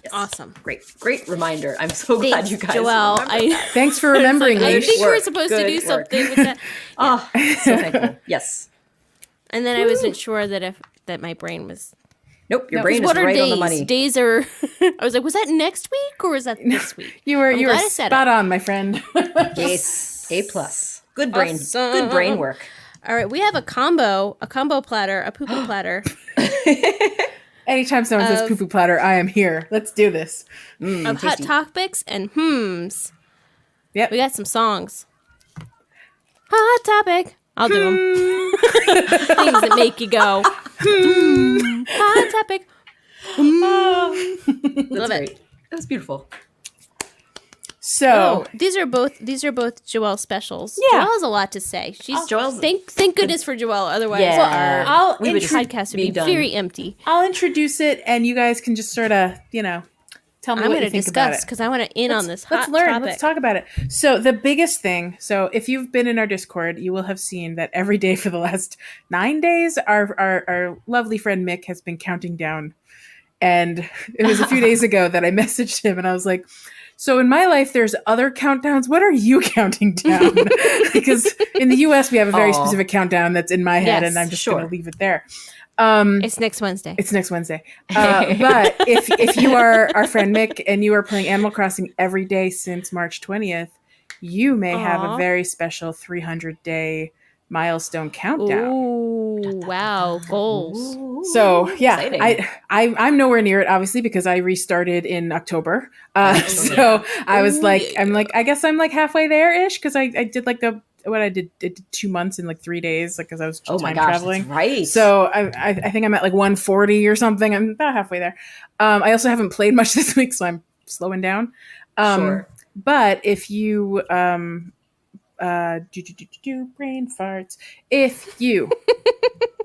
[SPEAKER 3] Yes.
[SPEAKER 1] Awesome.
[SPEAKER 3] Great reminder. I'm so glad
[SPEAKER 1] Thanks,
[SPEAKER 3] you guys
[SPEAKER 1] Joelle.
[SPEAKER 3] remembered.
[SPEAKER 2] Thanks for remembering,
[SPEAKER 1] I
[SPEAKER 2] Leash.
[SPEAKER 1] think we were
[SPEAKER 3] work.
[SPEAKER 1] supposed to
[SPEAKER 3] Good
[SPEAKER 1] do
[SPEAKER 3] work.
[SPEAKER 1] something with that.
[SPEAKER 3] Oh, so thankful. Yes.
[SPEAKER 1] And then I wasn't sure that my brain was.
[SPEAKER 3] Nope, your
[SPEAKER 2] No,
[SPEAKER 3] brain is
[SPEAKER 1] What are
[SPEAKER 3] right
[SPEAKER 1] days?
[SPEAKER 3] on the money.
[SPEAKER 1] Days are. I was like, was that next week or was that this week?
[SPEAKER 2] You were
[SPEAKER 1] glad I said
[SPEAKER 2] spot on, my friend.
[SPEAKER 3] Yes. A+. Good brain.
[SPEAKER 1] Awesome.
[SPEAKER 3] Good brain work.
[SPEAKER 1] All right, we have a combo platter, a poo-poo platter
[SPEAKER 2] Anytime someone says poo poo platter, I am here. Let's do this.
[SPEAKER 1] of hot topics and hms.
[SPEAKER 2] Yep.
[SPEAKER 1] We got some songs. Hot topic. I'll do them. Things that make you go. Hot topic.
[SPEAKER 3] That's
[SPEAKER 1] Love it.
[SPEAKER 3] great. That was beautiful.
[SPEAKER 2] So
[SPEAKER 1] Oh, these are both Joelle specials.
[SPEAKER 2] Yeah.
[SPEAKER 1] Joelle has a lot to say. She's
[SPEAKER 3] Joelle's-
[SPEAKER 1] thank goodness for Joelle. Otherwise,
[SPEAKER 3] Yeah.
[SPEAKER 2] I'll
[SPEAKER 3] We would just
[SPEAKER 1] our podcast would be
[SPEAKER 3] be done.
[SPEAKER 1] very empty.
[SPEAKER 2] I'll introduce it, and you guys can just sort of, Tell me
[SPEAKER 1] I'm
[SPEAKER 2] what
[SPEAKER 1] going
[SPEAKER 2] you
[SPEAKER 1] to
[SPEAKER 2] think about
[SPEAKER 1] discuss
[SPEAKER 2] it.
[SPEAKER 1] because I want to in on this hot
[SPEAKER 2] Let's learn.
[SPEAKER 1] topic.
[SPEAKER 2] Let's talk about it. So the biggest thing. So if you've been in our Discord, you will have seen that every day for the last 9 days, our lovely friend Mick has been counting down. And it was a few days ago that I messaged him, and I was like, "So in my life, there's other countdowns. What are you counting down?" Because in the U.S. we have a very specific countdown that's in my head,
[SPEAKER 1] Yes,
[SPEAKER 2] and I'm just
[SPEAKER 3] sure.
[SPEAKER 2] going to leave it there.
[SPEAKER 1] It's next Wednesday.
[SPEAKER 2] It's next Wednesday. But if you are our friend Mick and you are playing Animal Crossing every day since March 20th, you may have a very special 300-day milestone countdown.
[SPEAKER 1] Ooh, wow. Goals.
[SPEAKER 2] So yeah,
[SPEAKER 3] Exciting.
[SPEAKER 2] I'm nowhere near it, obviously, because I restarted in October. So I was like, I guess I'm like halfway there ish, because I did like I did 2 months in like 3 days, like because I was
[SPEAKER 3] Oh my
[SPEAKER 2] time
[SPEAKER 3] gosh,
[SPEAKER 2] traveling.
[SPEAKER 3] that's right.
[SPEAKER 2] So I think I'm at like 140 or something. I'm about halfway there. I also haven't played much this week, so I'm slowing down.
[SPEAKER 3] Sure.
[SPEAKER 2] But if you brain farts. If you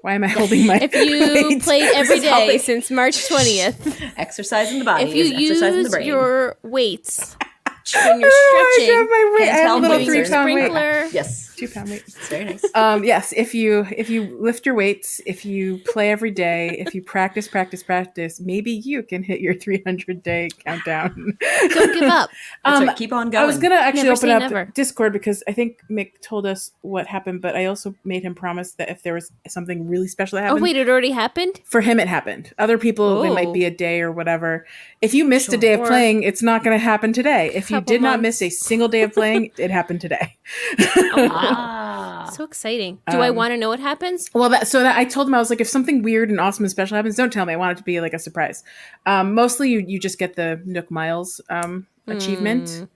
[SPEAKER 2] why am I holding my
[SPEAKER 1] If you
[SPEAKER 2] weight?
[SPEAKER 1] played every
[SPEAKER 3] is helping.
[SPEAKER 1] day since March 20th,
[SPEAKER 3] Exercising the body
[SPEAKER 1] if you
[SPEAKER 3] is exercising the
[SPEAKER 1] use
[SPEAKER 3] brain.
[SPEAKER 1] your weights when you're
[SPEAKER 2] I
[SPEAKER 1] stretching,
[SPEAKER 2] have my weight. I have a
[SPEAKER 3] Handheld
[SPEAKER 2] little
[SPEAKER 3] weights
[SPEAKER 1] doing your
[SPEAKER 2] 3-pound weight.
[SPEAKER 1] sprinkler,
[SPEAKER 3] Yes.
[SPEAKER 2] 2-pound weight.
[SPEAKER 3] It's very nice.
[SPEAKER 2] Yes, if you lift your weights, if you play every day, if you practice, maybe you can hit your 300-day countdown.
[SPEAKER 1] don't give up.
[SPEAKER 3] That's right. Keep on going.
[SPEAKER 2] I was gonna actually
[SPEAKER 1] Never
[SPEAKER 2] open
[SPEAKER 1] say
[SPEAKER 2] up
[SPEAKER 1] never.
[SPEAKER 2] Discord because I think Mick told us what happened, but I also made him promise that if there was something really special that
[SPEAKER 1] Oh,
[SPEAKER 2] happened,
[SPEAKER 1] wait, it already happened?
[SPEAKER 2] for him it happened. Other people it might be a day or whatever. If you missed a day of
[SPEAKER 1] Or
[SPEAKER 2] playing, it's not going to happen today. If you
[SPEAKER 1] couple
[SPEAKER 2] did not miss a
[SPEAKER 1] months.
[SPEAKER 2] single day of playing, it happened today.
[SPEAKER 1] So exciting. Do I want to know what happens?
[SPEAKER 2] Well, I told him, I was like, if something weird and awesome and special happens, don't tell me. I want it to be like a surprise. Mostly you just get the Nook Miles achievement.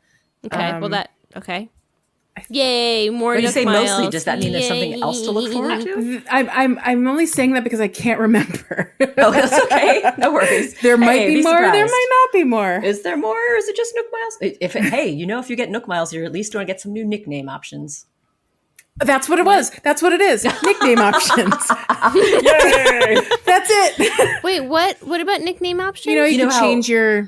[SPEAKER 1] Okay, okay. Yay, more
[SPEAKER 3] When you
[SPEAKER 1] Nook
[SPEAKER 3] say
[SPEAKER 1] Miles.
[SPEAKER 3] mostly, does that mean there's something else to look forward to?
[SPEAKER 2] I'm only saying that because I can't remember.
[SPEAKER 3] Oh, that's okay. No worries.
[SPEAKER 2] There might be more. There
[SPEAKER 3] surprised.
[SPEAKER 2] might not be more.
[SPEAKER 3] Is there more, or is it just Nook Miles? If you get Nook Miles, you're at least going to get some new nickname options.
[SPEAKER 2] That's what it was. That's what it is. Nickname options.
[SPEAKER 3] Yay!
[SPEAKER 2] That's it.
[SPEAKER 1] Wait, what? What about nickname options?
[SPEAKER 2] You
[SPEAKER 3] know
[SPEAKER 2] can
[SPEAKER 3] how-
[SPEAKER 2] change your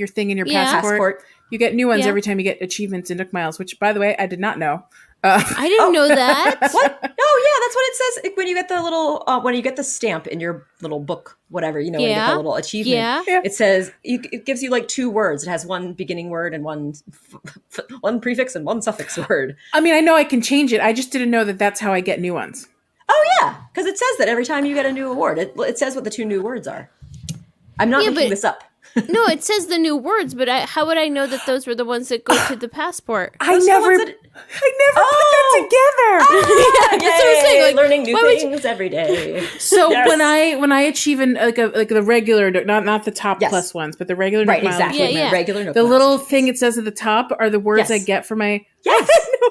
[SPEAKER 2] thing in your
[SPEAKER 1] Yeah.
[SPEAKER 2] passport. You get new ones
[SPEAKER 1] Yeah.
[SPEAKER 2] every time you get achievements in Nook Miles, which, by the way, I did not know.
[SPEAKER 1] I didn't know that.
[SPEAKER 3] What? Oh, yeah, that's what it says when you get the little when you get the stamp in your little book, whatever, when you get
[SPEAKER 1] Yeah.
[SPEAKER 3] the little achievement.
[SPEAKER 1] Yeah.
[SPEAKER 3] It says it gives you like 2 words. It has one beginning word and one prefix and one suffix word.
[SPEAKER 2] I mean, I know I can change it. I just didn't know that that's how I get new ones.
[SPEAKER 3] Oh yeah, because it says that every time you get a new award, it says what the 2 new words are. I'm not
[SPEAKER 1] Yeah,
[SPEAKER 3] making
[SPEAKER 1] but-
[SPEAKER 3] this up.
[SPEAKER 1] No, it says the new words, but how would I know that those were the ones that go to the passport?
[SPEAKER 2] I
[SPEAKER 3] Those are the
[SPEAKER 2] never
[SPEAKER 3] ones that-
[SPEAKER 2] put that together.
[SPEAKER 1] Yeah, that's what I'm saying. Like,
[SPEAKER 3] learning new
[SPEAKER 1] why would you-
[SPEAKER 3] things every day.
[SPEAKER 2] So
[SPEAKER 3] Yes.
[SPEAKER 2] when I achieve like the regular, not the top
[SPEAKER 3] Yes.
[SPEAKER 2] plus ones, but the regular
[SPEAKER 3] Right,
[SPEAKER 2] Nook Miles
[SPEAKER 3] exactly.
[SPEAKER 2] achievement,
[SPEAKER 1] Yeah.
[SPEAKER 3] Regular Nook
[SPEAKER 2] the
[SPEAKER 3] Miles.
[SPEAKER 2] little thing it says at the top are the words
[SPEAKER 3] Yes.
[SPEAKER 2] I get for my.
[SPEAKER 3] Yes.
[SPEAKER 2] I had no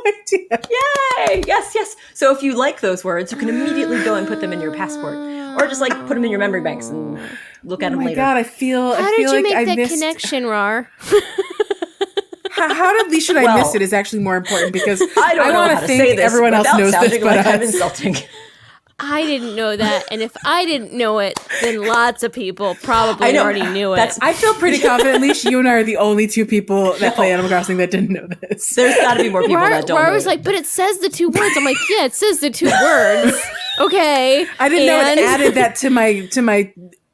[SPEAKER 2] idea.
[SPEAKER 3] Yay! Yes. So if you like those words, you can immediately go and put them in your passport, or just like put them in your memory banks and look at
[SPEAKER 2] Oh
[SPEAKER 3] them
[SPEAKER 2] my
[SPEAKER 3] later.
[SPEAKER 2] god! I feel.
[SPEAKER 1] How
[SPEAKER 2] I
[SPEAKER 1] did
[SPEAKER 2] feel
[SPEAKER 1] you
[SPEAKER 2] like
[SPEAKER 1] make
[SPEAKER 2] I
[SPEAKER 1] that
[SPEAKER 2] missed.
[SPEAKER 1] connection, Rar?
[SPEAKER 2] How did should I
[SPEAKER 3] Well,
[SPEAKER 2] miss it is actually more important because
[SPEAKER 3] I don't know
[SPEAKER 2] want
[SPEAKER 3] how
[SPEAKER 2] to
[SPEAKER 3] to
[SPEAKER 2] think
[SPEAKER 3] say this
[SPEAKER 2] everyone else
[SPEAKER 3] without
[SPEAKER 2] knows this,
[SPEAKER 3] sounding
[SPEAKER 2] but
[SPEAKER 3] like I'm
[SPEAKER 2] us.
[SPEAKER 3] insulting.
[SPEAKER 1] I didn't know that, and if I didn't know it, then lots of people probably
[SPEAKER 3] I know.
[SPEAKER 1] already knew it.
[SPEAKER 3] That's-
[SPEAKER 2] I feel pretty confident. At least you and I are the only 2 people that play Animal Crossing that didn't know this.
[SPEAKER 3] There's got to be more people
[SPEAKER 1] Rar
[SPEAKER 3] that don't know.
[SPEAKER 1] was
[SPEAKER 3] it.
[SPEAKER 1] like, but it says the 2 words. I'm like, yeah, it says the 2 words. Okay.
[SPEAKER 2] I didn't know it
[SPEAKER 1] And-
[SPEAKER 2] added that to my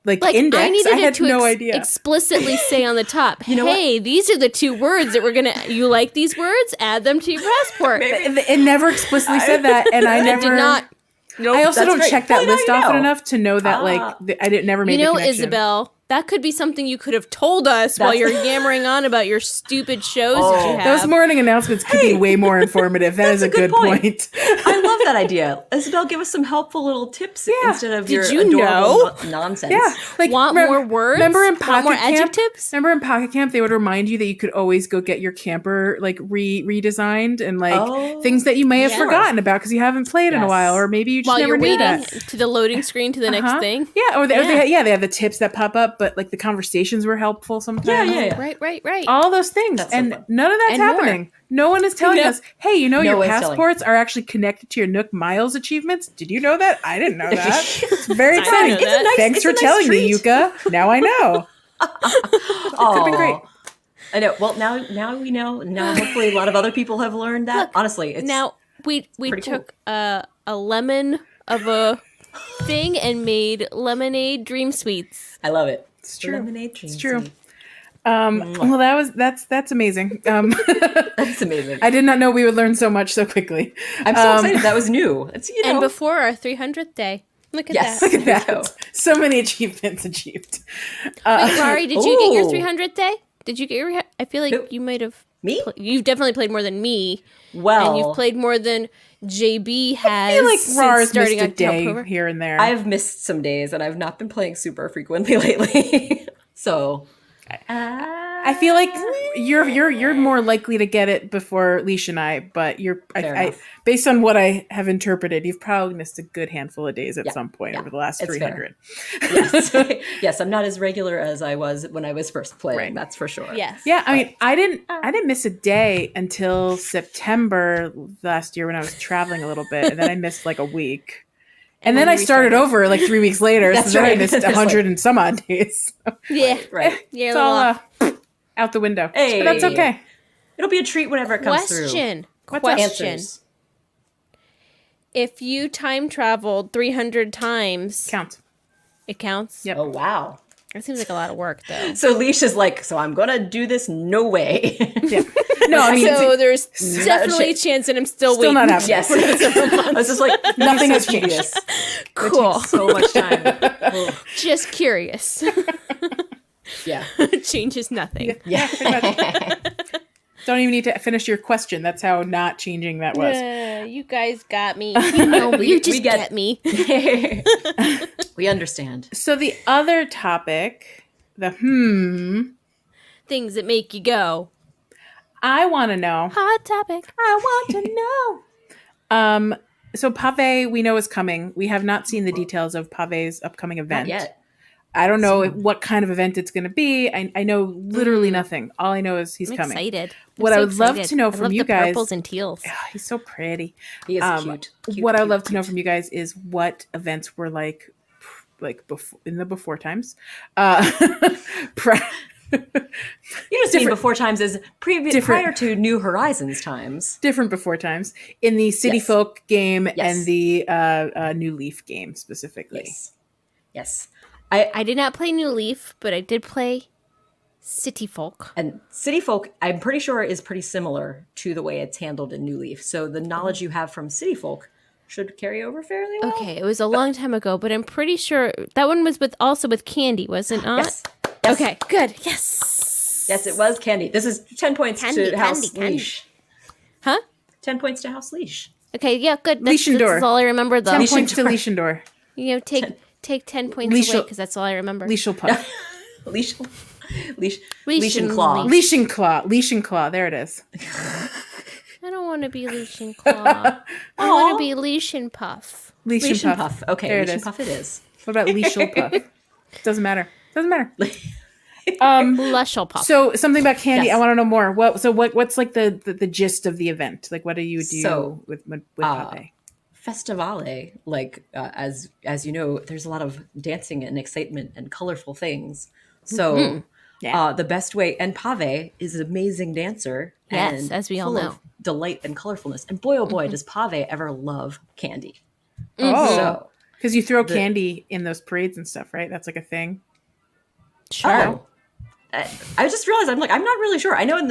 [SPEAKER 2] like index.
[SPEAKER 1] I needed
[SPEAKER 2] had
[SPEAKER 1] it to
[SPEAKER 2] no idea.
[SPEAKER 1] explicitly say on the top,
[SPEAKER 3] know
[SPEAKER 1] hey, these are the 2 words that we're going to, you like these words? Add them to your passport.
[SPEAKER 2] It never explicitly said that, and I
[SPEAKER 1] It
[SPEAKER 2] never
[SPEAKER 1] did not.
[SPEAKER 2] I also
[SPEAKER 3] That's
[SPEAKER 2] don't
[SPEAKER 3] great.
[SPEAKER 2] check that
[SPEAKER 3] Well, now
[SPEAKER 2] list
[SPEAKER 3] you
[SPEAKER 2] often
[SPEAKER 3] know.
[SPEAKER 2] enough to know that I didn't never made
[SPEAKER 1] You know,
[SPEAKER 2] the connection.
[SPEAKER 1] Isabel, that could be something you could have told us while you're yammering on about your stupid shows that you have.
[SPEAKER 2] Those morning announcements could be way more informative. That is a good point.
[SPEAKER 3] I love that idea. Isabel, give us some helpful little tips instead of your
[SPEAKER 1] you
[SPEAKER 3] adorable nonsense.
[SPEAKER 2] Yeah, like
[SPEAKER 1] Want more words?
[SPEAKER 2] Remember in
[SPEAKER 1] Want
[SPEAKER 2] Pocket
[SPEAKER 1] more
[SPEAKER 2] Camp?
[SPEAKER 1] adjectives?
[SPEAKER 2] Remember in Pocket Camp, they would remind you that you could always go get your camper like redesigned and like things that you may have
[SPEAKER 1] Yeah.
[SPEAKER 2] forgotten about because you haven't played in a
[SPEAKER 3] Yes.
[SPEAKER 2] while, or maybe you just
[SPEAKER 1] While
[SPEAKER 2] never
[SPEAKER 1] you're
[SPEAKER 2] knew
[SPEAKER 1] waiting
[SPEAKER 2] that.
[SPEAKER 1] to the loading screen to the next thing.
[SPEAKER 2] Yeah, or
[SPEAKER 1] Yeah.
[SPEAKER 2] they have the tips that pop up, but like the conversations were helpful sometimes.
[SPEAKER 3] Yeah.
[SPEAKER 1] Right.
[SPEAKER 2] All those things,
[SPEAKER 3] That's so
[SPEAKER 2] and
[SPEAKER 3] fun.
[SPEAKER 2] none of that's
[SPEAKER 1] And more.
[SPEAKER 2] happening. No one is telling
[SPEAKER 3] No.
[SPEAKER 2] us, hey, you know
[SPEAKER 3] No
[SPEAKER 2] your
[SPEAKER 3] one's telling.
[SPEAKER 2] passports are actually connected to your Nook Miles achievements. Did you know that? I didn't know that. It's very exciting.
[SPEAKER 1] know that.
[SPEAKER 2] Thanks
[SPEAKER 3] it's
[SPEAKER 2] for
[SPEAKER 3] a nice
[SPEAKER 2] telling me,
[SPEAKER 3] treat.
[SPEAKER 2] Yuka. Now I know.
[SPEAKER 3] Could
[SPEAKER 2] have been great.
[SPEAKER 3] I know. Well, now we know. Now hopefully a lot of other people have learned that. Honestly, it's
[SPEAKER 1] Now we
[SPEAKER 3] pretty
[SPEAKER 1] took a lemon of a thing and made lemonade dream sweets.
[SPEAKER 3] I love it.
[SPEAKER 2] It's true.
[SPEAKER 3] Lemonade dream
[SPEAKER 2] It's true.
[SPEAKER 3] sweet.
[SPEAKER 2] Well, that's amazing.
[SPEAKER 3] That's amazing.
[SPEAKER 2] I did not know we would learn so much so quickly.
[SPEAKER 3] I'm so excited. That was new. It's
[SPEAKER 1] And before our 300th day. Look at
[SPEAKER 3] Yes.
[SPEAKER 1] that.
[SPEAKER 2] Look at
[SPEAKER 3] There you go.
[SPEAKER 2] that. So many achievements achieved.
[SPEAKER 1] Wait, Mari, did you get your
[SPEAKER 3] Ooh.
[SPEAKER 1] 300th day? Did you get your? I feel like
[SPEAKER 3] Who?
[SPEAKER 1] you might have.
[SPEAKER 3] Me?
[SPEAKER 1] You've definitely played more than me,
[SPEAKER 3] Well,
[SPEAKER 1] and you've played more than JB has.
[SPEAKER 2] I feel like
[SPEAKER 1] since
[SPEAKER 2] Rars
[SPEAKER 1] starting
[SPEAKER 2] missed a day
[SPEAKER 1] October.
[SPEAKER 2] here and there.
[SPEAKER 3] I've missed some days, and I've not been playing super frequently lately. So
[SPEAKER 2] I feel like you're more likely to get it before Leash and I, but
[SPEAKER 3] Fair
[SPEAKER 2] I
[SPEAKER 3] enough.
[SPEAKER 2] based on what I have interpreted, you've probably missed a good handful of days at
[SPEAKER 3] Yeah,
[SPEAKER 2] some point
[SPEAKER 3] yeah,
[SPEAKER 2] over the last
[SPEAKER 3] it's
[SPEAKER 2] 300.
[SPEAKER 3] yes, yes, I'm not as regular as I was when I was first playing.
[SPEAKER 2] Right.
[SPEAKER 3] That's for sure.
[SPEAKER 1] Yes.
[SPEAKER 2] Yeah, I mean, I didn't miss a day until September last year when I was traveling a little bit, and then I missed like a week. And then I started over like 3 weeks later,
[SPEAKER 3] That's
[SPEAKER 2] so then I
[SPEAKER 3] right.
[SPEAKER 2] missed
[SPEAKER 3] It's
[SPEAKER 2] 100 and some odd days.
[SPEAKER 1] Yeah.
[SPEAKER 3] Right.
[SPEAKER 1] Yeah.
[SPEAKER 2] It's all out the window.
[SPEAKER 3] Hey.
[SPEAKER 2] But that's okay.
[SPEAKER 3] It'll be a treat whenever it comes through.
[SPEAKER 1] Question.
[SPEAKER 2] What's up?
[SPEAKER 1] Question.
[SPEAKER 3] Answers.
[SPEAKER 1] If you time traveled 300 times,
[SPEAKER 2] Count.
[SPEAKER 1] it counts.
[SPEAKER 2] Yep.
[SPEAKER 3] Oh wow.
[SPEAKER 1] It seems like a lot of work, though.
[SPEAKER 3] So Leash is like, so I'm gonna do this. No way.
[SPEAKER 2] Yeah. No, I mean,
[SPEAKER 1] So there's
[SPEAKER 3] not
[SPEAKER 1] definitely a
[SPEAKER 3] a
[SPEAKER 1] chance that I'm still
[SPEAKER 2] still
[SPEAKER 1] waiting.
[SPEAKER 2] not happening.
[SPEAKER 3] yes. I was just like,
[SPEAKER 2] Nothing
[SPEAKER 3] so
[SPEAKER 2] has changed.
[SPEAKER 3] tedious.
[SPEAKER 1] Cool.
[SPEAKER 3] So much time. Ugh.
[SPEAKER 1] Just curious.
[SPEAKER 3] Yeah.
[SPEAKER 1] Changes nothing.
[SPEAKER 3] Yeah.
[SPEAKER 2] pretty much. Don't even need to finish your question. That's how not changing that was.
[SPEAKER 1] You guys got me. You know me. You just
[SPEAKER 3] get-
[SPEAKER 1] get me.
[SPEAKER 3] We understand.
[SPEAKER 2] So the other topic,
[SPEAKER 1] Things that make you go.
[SPEAKER 2] I want to know.
[SPEAKER 1] Hot topic.
[SPEAKER 2] I want to know. So Pavé, we know is coming. We have not seen the details of Pavé's upcoming event
[SPEAKER 3] Not yet.
[SPEAKER 2] I don't know what kind of event it's going to be. I know literally nothing. All I know is he's
[SPEAKER 1] I'm
[SPEAKER 2] coming.
[SPEAKER 1] excited.
[SPEAKER 2] What
[SPEAKER 1] I'm
[SPEAKER 2] I
[SPEAKER 1] so
[SPEAKER 2] would love
[SPEAKER 1] excited.
[SPEAKER 2] to know
[SPEAKER 1] I
[SPEAKER 2] from
[SPEAKER 1] love
[SPEAKER 2] you
[SPEAKER 1] the
[SPEAKER 2] guys-
[SPEAKER 1] purples and teals.
[SPEAKER 2] Oh, he's so pretty.
[SPEAKER 3] He is cute.
[SPEAKER 2] What I would love to know from you guys is what events were like before in the before times.
[SPEAKER 3] You just mean before times as prior to New Horizons times.
[SPEAKER 2] Different before times in the City
[SPEAKER 3] Yes.
[SPEAKER 2] Folk game
[SPEAKER 3] Yes.
[SPEAKER 2] and the New Leaf game specifically.
[SPEAKER 3] Yes. Yes.
[SPEAKER 1] I did not play New Leaf, but I did play City Folk.
[SPEAKER 3] And City Folk, I'm pretty sure, is pretty similar to the way it's handled in New Leaf. So the knowledge you have from City Folk should carry over fairly well.
[SPEAKER 1] Okay, it was a long time ago, but I'm pretty sure that one was also with Candy, was it not?
[SPEAKER 3] Yes.
[SPEAKER 1] Okay, good. Yes.
[SPEAKER 3] Yes, it was Candy. This is 10 points
[SPEAKER 1] Candy,
[SPEAKER 3] to House
[SPEAKER 1] Candy.
[SPEAKER 3] Leash.
[SPEAKER 1] Huh?
[SPEAKER 3] 10 points to House Leash.
[SPEAKER 1] Okay, yeah, good.
[SPEAKER 2] Leashendor.
[SPEAKER 1] That's all I remember, though.
[SPEAKER 2] 10 points to Leashendor.
[SPEAKER 1] You know, take 10 points
[SPEAKER 2] Leash-
[SPEAKER 1] away because that's all I remember.
[SPEAKER 2] Leashelpuff.
[SPEAKER 3] Leash
[SPEAKER 1] Leash
[SPEAKER 3] and
[SPEAKER 1] and
[SPEAKER 3] Claw.
[SPEAKER 1] Leash.
[SPEAKER 2] Leash and Claw. Leash and Claw. There it is.
[SPEAKER 1] I don't want to be Leash and Claw. I want to be Leash and Puff.
[SPEAKER 2] Leash,
[SPEAKER 3] Leash
[SPEAKER 2] and
[SPEAKER 3] and
[SPEAKER 2] Puff.
[SPEAKER 3] Puff. Okay,
[SPEAKER 2] There it
[SPEAKER 3] Leash and
[SPEAKER 2] is.
[SPEAKER 3] Puff it is.
[SPEAKER 2] What about Leashelpuff? Doesn't matter. Doesn't matter.
[SPEAKER 1] Lushel Puff.
[SPEAKER 2] So something about Candy.
[SPEAKER 3] Yes.
[SPEAKER 2] I want to know more. What's like the gist of the event? Like, what do you do
[SPEAKER 3] So,
[SPEAKER 2] with Pavé?
[SPEAKER 3] Festivale, like as you know, there's a lot of dancing and excitement and colorful things. So
[SPEAKER 2] Yeah.
[SPEAKER 3] the best way, and Pavé is an amazing dancer.
[SPEAKER 1] Yes,
[SPEAKER 3] and
[SPEAKER 1] as we all
[SPEAKER 3] full
[SPEAKER 1] know.
[SPEAKER 3] of delight and colorfulness. And boy, oh boy, does Pavé ever love candy.
[SPEAKER 2] Oh,
[SPEAKER 3] So
[SPEAKER 2] because you throw candy in those parades and stuff, right? That's like a thing.
[SPEAKER 1] Sure.
[SPEAKER 3] I just realized I'm not really sure. I know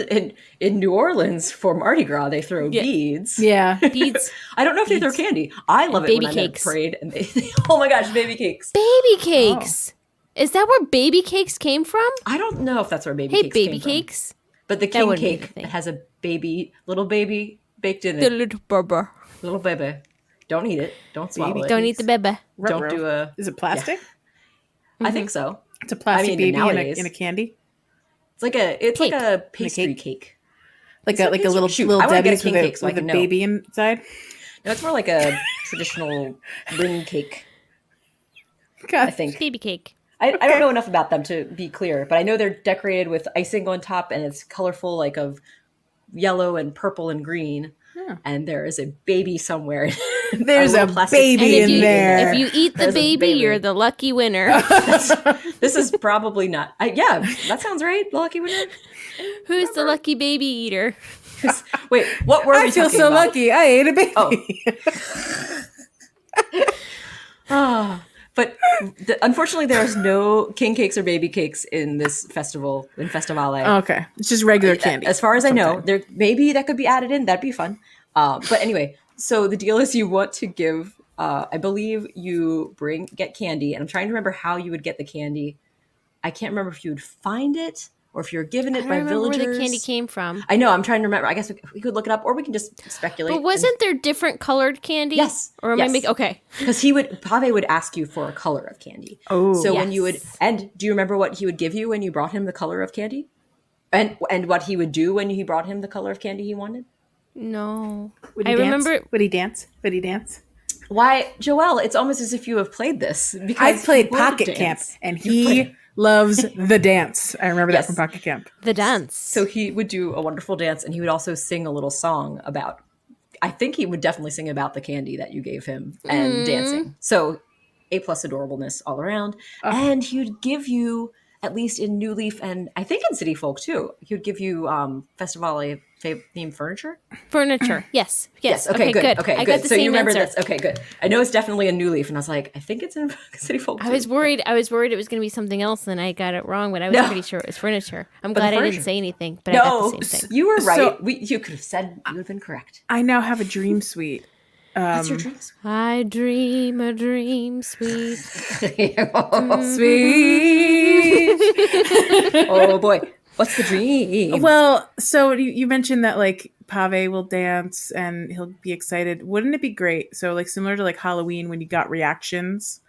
[SPEAKER 3] in New Orleans for Mardi Gras they throw beads.
[SPEAKER 2] Yeah.
[SPEAKER 1] Beads.
[SPEAKER 3] I don't know if they throw candy. I love it
[SPEAKER 1] baby
[SPEAKER 3] when I'm at a
[SPEAKER 1] cakes.
[SPEAKER 3] parade and they oh my gosh, baby cakes.
[SPEAKER 1] Baby cakes. Is that where baby cakes came from?
[SPEAKER 3] I don't know if that's where baby
[SPEAKER 1] Hey,
[SPEAKER 3] cakes
[SPEAKER 1] baby
[SPEAKER 3] came from.
[SPEAKER 1] cakes.
[SPEAKER 3] But the king
[SPEAKER 1] wouldn't be the
[SPEAKER 3] cake
[SPEAKER 1] thing.
[SPEAKER 3] has a little baby baked in
[SPEAKER 1] The
[SPEAKER 3] it.
[SPEAKER 1] little bubba.
[SPEAKER 3] Little baby. Don't eat it. Don't swallow it.
[SPEAKER 1] Don't eat the baby.
[SPEAKER 3] Don't do a.
[SPEAKER 2] Is it plastic?
[SPEAKER 3] I think so.
[SPEAKER 2] It's a plastic
[SPEAKER 3] I mean,
[SPEAKER 2] baby
[SPEAKER 3] nowadays-
[SPEAKER 2] in a candy.
[SPEAKER 3] It's like
[SPEAKER 1] Cake.
[SPEAKER 3] a pastry cake.
[SPEAKER 2] Like
[SPEAKER 3] Is
[SPEAKER 2] a
[SPEAKER 3] it
[SPEAKER 2] like a
[SPEAKER 3] pastry?
[SPEAKER 2] little
[SPEAKER 3] Shoot,
[SPEAKER 2] little
[SPEAKER 3] I wanna get a
[SPEAKER 2] Debbie's
[SPEAKER 3] king
[SPEAKER 2] with
[SPEAKER 3] cake so I
[SPEAKER 2] with a
[SPEAKER 3] can know.
[SPEAKER 2] baby inside.
[SPEAKER 3] No, it's more like a traditional ring cake.
[SPEAKER 2] God.
[SPEAKER 3] I think.
[SPEAKER 1] Baby cake.
[SPEAKER 3] I don't know enough about them to be clear, but I know they're decorated with icing on top, and it's colorful, like of yellow and purple and green. And there is a baby somewhere.
[SPEAKER 2] There's a
[SPEAKER 3] little plastic
[SPEAKER 2] baby
[SPEAKER 1] And
[SPEAKER 2] in there.
[SPEAKER 1] if you eat the
[SPEAKER 3] There's a
[SPEAKER 1] baby,
[SPEAKER 3] baby.
[SPEAKER 1] you're the lucky winner.
[SPEAKER 3] This is probably not. Yeah, that sounds right. The lucky winner.
[SPEAKER 1] Who's the lucky baby eater?
[SPEAKER 3] Wait, what were we
[SPEAKER 2] I feel
[SPEAKER 3] talking
[SPEAKER 2] so
[SPEAKER 3] about?
[SPEAKER 2] lucky. I ate a baby.
[SPEAKER 3] But unfortunately, there is no king cakes or baby cakes in this festival, in Festivale.
[SPEAKER 2] Okay. It's just regular candy.
[SPEAKER 3] As far as I know,
[SPEAKER 2] Sometime.
[SPEAKER 3] there maybe that could be added in. That'd be fun. But anyway, so the deal is you want to give. I believe you get candy, and I'm trying to remember how you would get the candy. I can't remember if you would find it or if you're given
[SPEAKER 1] I
[SPEAKER 3] it
[SPEAKER 1] don't
[SPEAKER 3] by
[SPEAKER 1] remember
[SPEAKER 3] villagers.
[SPEAKER 1] where the candy came from.
[SPEAKER 3] I know. I'm trying to remember. I guess we could look it up, or we can just speculate.
[SPEAKER 1] But wasn't there different colored candy?
[SPEAKER 3] Yes.
[SPEAKER 1] Or am I making... Okay.
[SPEAKER 3] Because Pavé would ask you for a color of candy.
[SPEAKER 2] Oh.
[SPEAKER 3] So when you would,
[SPEAKER 1] Yes.
[SPEAKER 3] and do you remember what he would give you when you brought him the color of candy? And what he would do when he brought him the color of candy he wanted?
[SPEAKER 1] No.
[SPEAKER 2] Would he
[SPEAKER 1] I
[SPEAKER 2] dance?
[SPEAKER 1] remember...
[SPEAKER 2] Would he dance? Would he dance?
[SPEAKER 3] Why, Joelle, it's almost as if you have played this. Because
[SPEAKER 2] I played
[SPEAKER 3] he would
[SPEAKER 2] Pocket
[SPEAKER 3] dance.
[SPEAKER 2] Camp, and
[SPEAKER 3] You
[SPEAKER 2] he
[SPEAKER 3] played-
[SPEAKER 2] loves the dance. I remember
[SPEAKER 3] Yes.
[SPEAKER 2] that from Pocket Camp.
[SPEAKER 1] The dance.
[SPEAKER 3] So he would do a wonderful dance, and he would also sing a little song about. I think he would definitely sing about the candy that you gave him and dancing. So A+ adorableness all around, and he would give you, at least in New Leaf and I think in City Folk too, he would give you Festivale themed furniture.
[SPEAKER 1] Furniture. Yes. Yes.
[SPEAKER 3] Okay, good. Okay,
[SPEAKER 1] I
[SPEAKER 3] good.
[SPEAKER 1] got the
[SPEAKER 3] So
[SPEAKER 1] same
[SPEAKER 3] you remember
[SPEAKER 1] answer.
[SPEAKER 3] this? Okay, good. I know it's definitely in New Leaf, and I was like, I think it's in City Folk.
[SPEAKER 1] I
[SPEAKER 3] too.
[SPEAKER 1] was worried it was going to be something else, and I got it wrong, but I was
[SPEAKER 3] No.
[SPEAKER 1] pretty sure it was furniture. I'm
[SPEAKER 3] But the
[SPEAKER 1] glad I
[SPEAKER 3] furniture.
[SPEAKER 1] didn't say anything, but I got
[SPEAKER 3] No,
[SPEAKER 1] the same thing.
[SPEAKER 3] you were right.
[SPEAKER 2] So-
[SPEAKER 3] You could have said you would have been correct.
[SPEAKER 2] I now have a dream suite.
[SPEAKER 3] That's your dreams.
[SPEAKER 1] I dream a dream sweet.
[SPEAKER 2] Sweet.
[SPEAKER 3] Oh boy, what's the dream?
[SPEAKER 2] Well, so you mentioned that like Pavé will dance and he'll be excited. Wouldn't it be great? So like similar to like Halloween when you got reactions.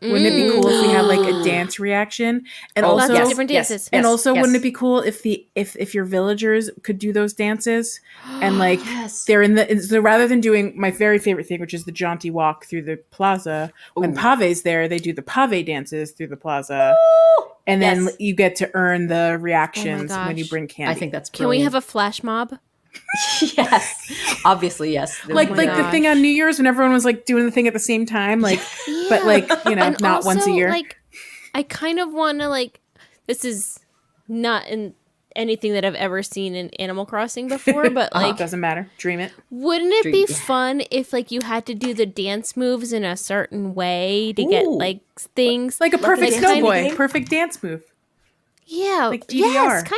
[SPEAKER 2] Wouldn't it be cool if we had like a dance reaction? And
[SPEAKER 3] Oh,
[SPEAKER 1] Lots
[SPEAKER 2] also
[SPEAKER 1] of different dances.
[SPEAKER 2] and also
[SPEAKER 3] yes.
[SPEAKER 2] wouldn't it be cool if if your villagers could do those dances and like
[SPEAKER 3] Yes.
[SPEAKER 2] they're in the so rather than doing my very favorite thing, which is the jaunty walk through the plaza, when
[SPEAKER 3] Ooh.
[SPEAKER 2] Pavé's there, they do the Pavé dances through the plaza. And then
[SPEAKER 3] Yes.
[SPEAKER 2] you get to earn the reactions when you
[SPEAKER 1] gosh.
[SPEAKER 2] bring candy.
[SPEAKER 3] I think that's
[SPEAKER 1] Can we
[SPEAKER 3] brilliant.
[SPEAKER 1] have a flash mob?
[SPEAKER 3] Yes, obviously yes.
[SPEAKER 2] like
[SPEAKER 1] my
[SPEAKER 2] the thing on New Year's when everyone was like doing the thing at the same time, like but like you know
[SPEAKER 1] And
[SPEAKER 2] not once a
[SPEAKER 1] also,
[SPEAKER 2] year.
[SPEAKER 1] Like, I kind of want to like. This is not in anything that I've ever seen in Animal Crossing before, but like,
[SPEAKER 2] Doesn't matter. Dream it.
[SPEAKER 1] wouldn't it be
[SPEAKER 3] Dream-
[SPEAKER 1] fun if like you had to do the dance moves in a certain way to get
[SPEAKER 3] Ooh.
[SPEAKER 1] like things
[SPEAKER 2] Like a perfect
[SPEAKER 3] dance kind of
[SPEAKER 2] snowboy,
[SPEAKER 3] game?
[SPEAKER 2] perfect dance move.
[SPEAKER 1] Yeah.
[SPEAKER 2] Like
[SPEAKER 1] Yes,
[SPEAKER 2] DDR.